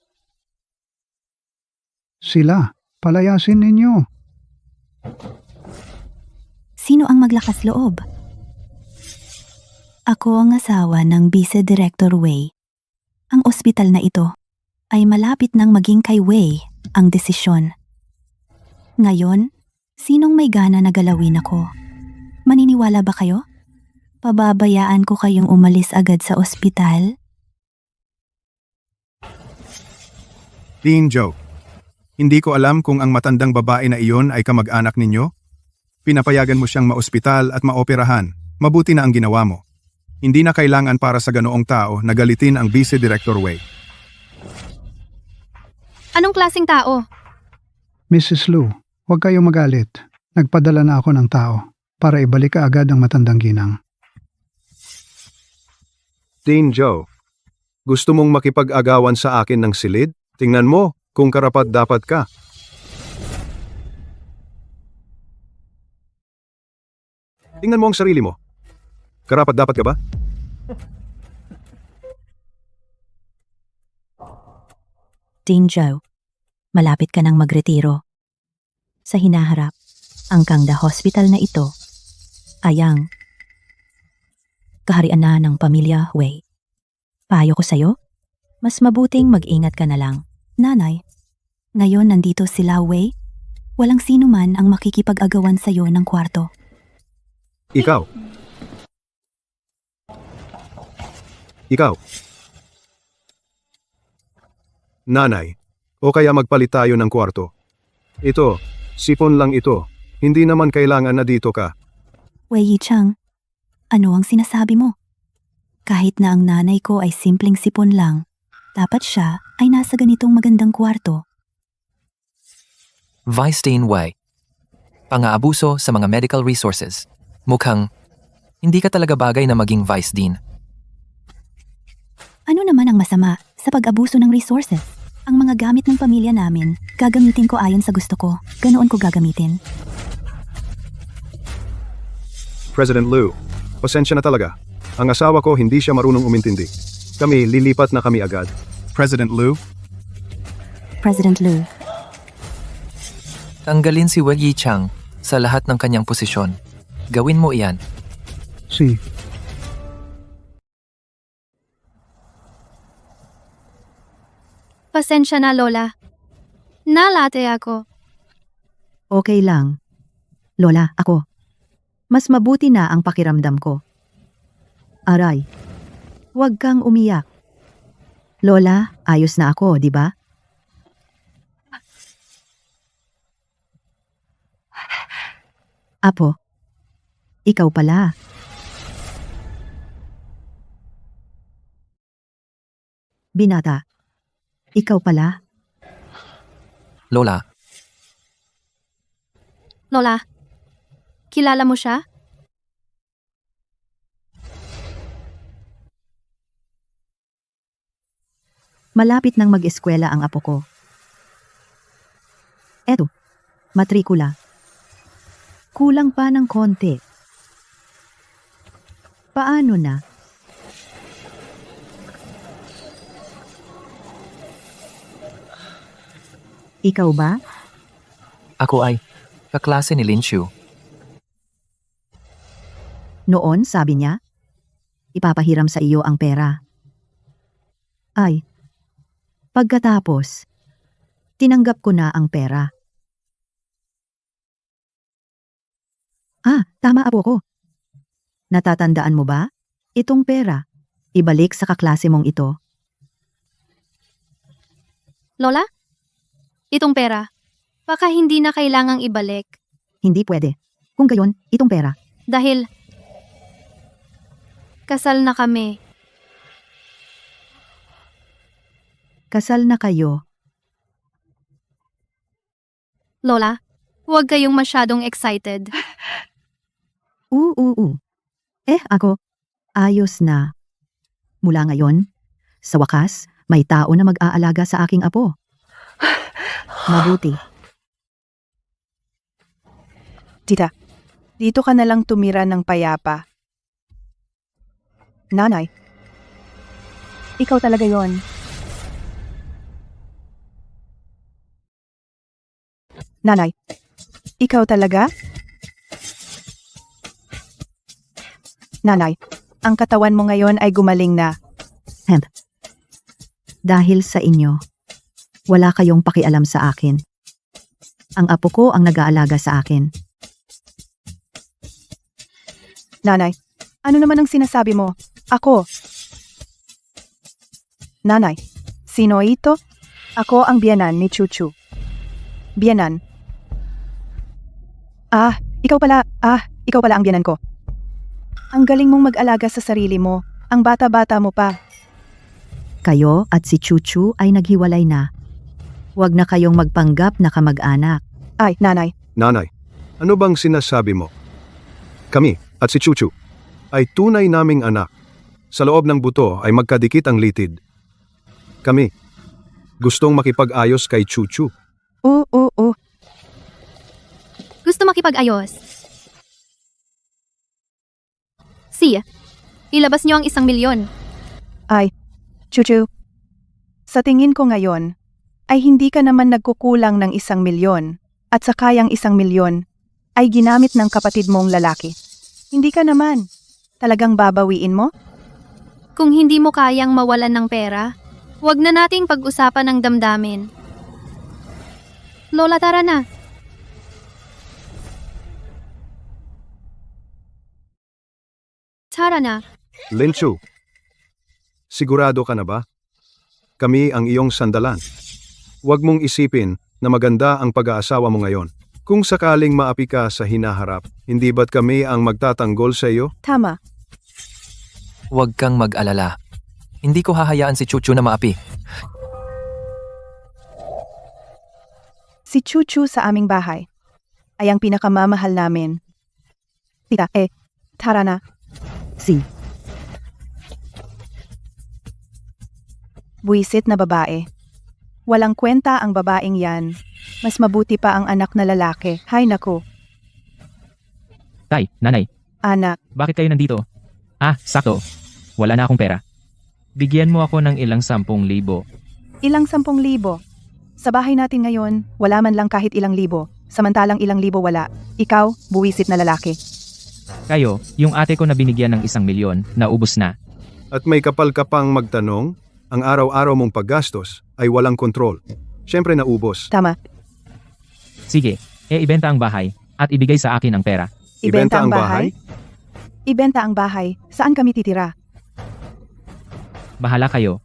Sila, palayasin ninyo. Sino ang maglakas loob? Ako ang asawa ng Vice Director Wei. Ang ospital na ito ay malapit nang maging kay Wei ang desisyon. Ngayon, sinong may gana na galawin ako? Maniniwala ba kayo? Pababayaan ko kayong umalis agad sa ospital? Dean Joe, hindi ko alam kung ang matandang babae na iyon ay kamag-anak ninyo. Pinapayagan mo siyang maospital at maoperahan. Mabuti na ang ginawa mo. Hindi na kailangan para sa ganoong tao na galitin ang Vice Director Wei. Anong klaseng tao? Mrs. Lu, huwag kayong magalit. Nagpadala na ako ng tao para ibalik ka agad ang matandang ginang. Dean Joe, gusto mong makipag-agawan sa akin ng silid? Tingnan mo kung karapat-dapat ka. Tingnan mo ang sarili mo. Karapat-dapat ka ba? Ding Zhou, malapit ka nang magretiro. Sa hinaharap, ang Kangda Hospital na ito ay ang kaharian na ng pamilya Wei. Payo ko sa'yo, mas mabuting mag-ingat ka na lang. Nanay, ngayon nandito sila Wei, walang sino man ang makikipag-agawan sa'yo ng kwarto. Ikaw. Nanay, o kaya magpalit tayo ng kwarto. Ito, sipon lang ito. Hindi naman kailangan na dito ka. Wei Yichang, ano ang sinasabi mo? Kahit na ang nanay ko ay simpleng sipon lang, dapat siya ay nasa ganitong magandang kwarto. Vice Dean Wei. Pang-aabuso sa mga medical resources. Mukhang hindi ka talaga bagay na maging Vice Dean. Ano naman ang masama sa pag-abuso ng resources? Ang mga gamit ng pamilya namin, gagamitin ko ayon sa gusto ko. Ganoon ko gagamitin. President Lu, pasensya na talaga. Ang asawa ko hindi siya marunong umintindi. Kami, lilipat na kami agad. President Liu, President Liu, Tanggalin si Wei Yichang sa lahat ng kanyang posisyon. Gawin mo iyan. Si, Pasensya na, Lola. Nalate ako. Okay lang. Lola, ako. Mas mabuti na ang pakiramdam ko. Aray, huwag kang umiyak. Lola, ayos na ako, di ba? Apo, ikaw pala. Binata, ikaw pala. Lola, Lola, kilala mo siya? Malapit nang mag-eskwela ang apo ko. Eto, matrikula. Kulang pa ng konti. Paano na? Ikaw ba? ako ay kaklase ni Lin Xiu. Noon, sabi niya, ipapahiram sa iyo ang pera. Ay, pagkatapos, tinanggap ko na ang pera. Ah, tama apo ko. Natatandaan mo ba? Itong pera, ibalik sa kaklase mong ito. Lola? Itong pera, baka hindi na kailangang ibalik. Hindi pwede. Kung gayon, itong pera. Dahil kasal na kami. Kasal na kayo. Lola, huwag kayong masyadong excited. Ako, ayos na. Mula ngayon, sa wakas, may tao na mag-aalaga sa aking apo. Mabuti. Tita, dito ka na lang tumira ng payapa. Nanay, ikaw talaga yon. Nanay, ikaw talaga? Nanay, ang katawan mo ngayon ay gumaling na. Dahil sa inyo, wala kayong pakialam sa akin. Ang apo ko ang nag-aalaga sa akin. Nanay, ano naman ang sinasabi mo? Ako. Nanay, sino ito? Ako ang biyanan ni Chuchu. Biyanan. Ikaw pala ang biyanan ko. Ang galing mong mag-alaga sa sarili mo. Ang bata-bata mo pa. Kayo at si Chuchu ay naghiwalay na. Huwag na kayong magpanggap na kamag-anak. Ay, nanay. Nanay, ano bang sinasabi mo? Kami at si Chuchu ay tunay naming anak. Sa loob ng buto ay magkadikit ang litid. Kami, gustong makipag-ayos kay Chuchu. Oo. Gusto makipag-ayos. Ilabas niyo ang 1 milyon. Ay, Chuchu. Sa tingin ko ngayon, ay hindi ka naman nagkukulang ng 1 milyon. At sa kayang 1 milyon, ay ginamit ng kapatid mong lalaki. Hindi ka naman. Talagang babawiin mo? Kung hindi mo kayang mawalan ng pera, huwag na nating pag-usapan ng damdamin. Lola, tara na. Tara na. Linchu, sigurado ka na ba? Kami ang iyong sandalan. Huwag mong isipin na maganda ang pag-aasawa mo ngayon. Kung sakaling maapi ka sa hinaharap, hindi ba't kami ang magtatanggol sa iyo? Tama. Huwag kang mag-alala. Hindi ko hahayaan si Chuchu na maapi. Si Chuchu sa aming bahay ay ang pinakamamahal namin. Tita, tara na. Buisit na babae. Walang kwenta ang babaeng yan. Mas mabuti pa ang anak na lalaki. Hay nako. Tay, nanay, Anak, bakit kayo nandito? Sakto. Wala na akong pera. Bigyan mo ako ng ilang 10,000. Ilang 10,000. Sa bahay natin ngayon, wala man lang kahit ilang libo. Samantalang ilang libo wala. Ikaw, buwisit na lalaki. Kayo, yung ate ko na binigyan ng 1,000,000, naubos na. At may kapal ka pang magtanong, ang araw-araw mong paggastos ay walang kontrol. Siyempre naubos. Tama. Sige, ibenta ang bahay at ibigay sa akin ang pera. Ibenta ang bahay? Ibenta ang bahay. Saan kami titira? Bahala kayo.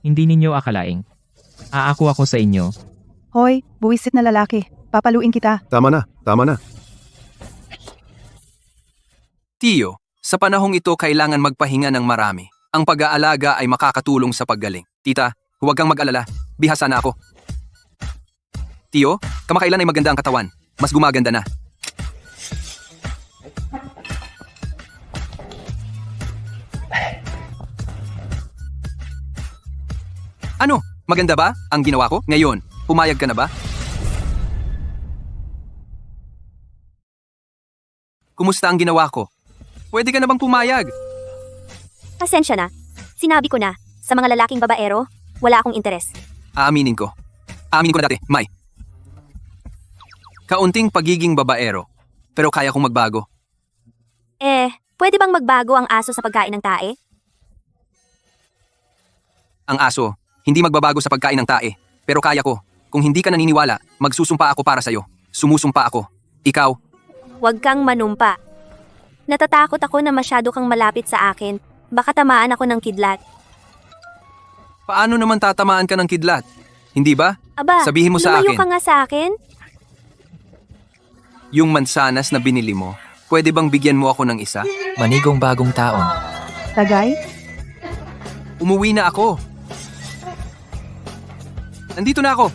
Hindi ninyo akalaing. Aako ako sa inyo. Hoy, buwisit na lalaki. Papaluin kita. Tama na, tama na. Tiyo, sa panahong ito kailangan magpahinga ng marami. Ang pag-aalaga ay makakatulong sa paggaling. Tita, huwag kang mag-alala. Bihasa na ako. Tiyo, kamakailan ay maganda ang katawan. Mas gumaganda na. Ano? Maganda ba ang ginawa ko? Ngayon, pumayag ka na ba? Kumusta ang ginawa ko? Pwede ka na bang pumayag? Pasensya na. Sinabi ko na, sa mga lalaking babaero, wala akong interes. Aaminin ko. Aaminin ko na dati, May. Kaunting pagiging babaero, pero kaya kong magbago. Pwede bang magbago ang aso sa pagkain ng tae? Ang aso, hindi magbabago sa pagkain ng tae, pero kaya ko. Kung hindi ka naniniwala, magsusumpa ako para sa'yo. Sumusumpa ako. Ikaw, Huwag kang manumpa. Natatakot ako na masyado kang malapit sa akin. Baka tamaan ako ng kidlat. paano naman tatamaan ka ng kidlat? Hindi ba? Aba, Sabihin mo sa lumayo akin. ka nga sa akin. Yung mansanas na binili mo, pwede bang bigyan mo ako ng isa? Manigong bagong taon. Tagay? Umuwi na ako. Nandito na ako.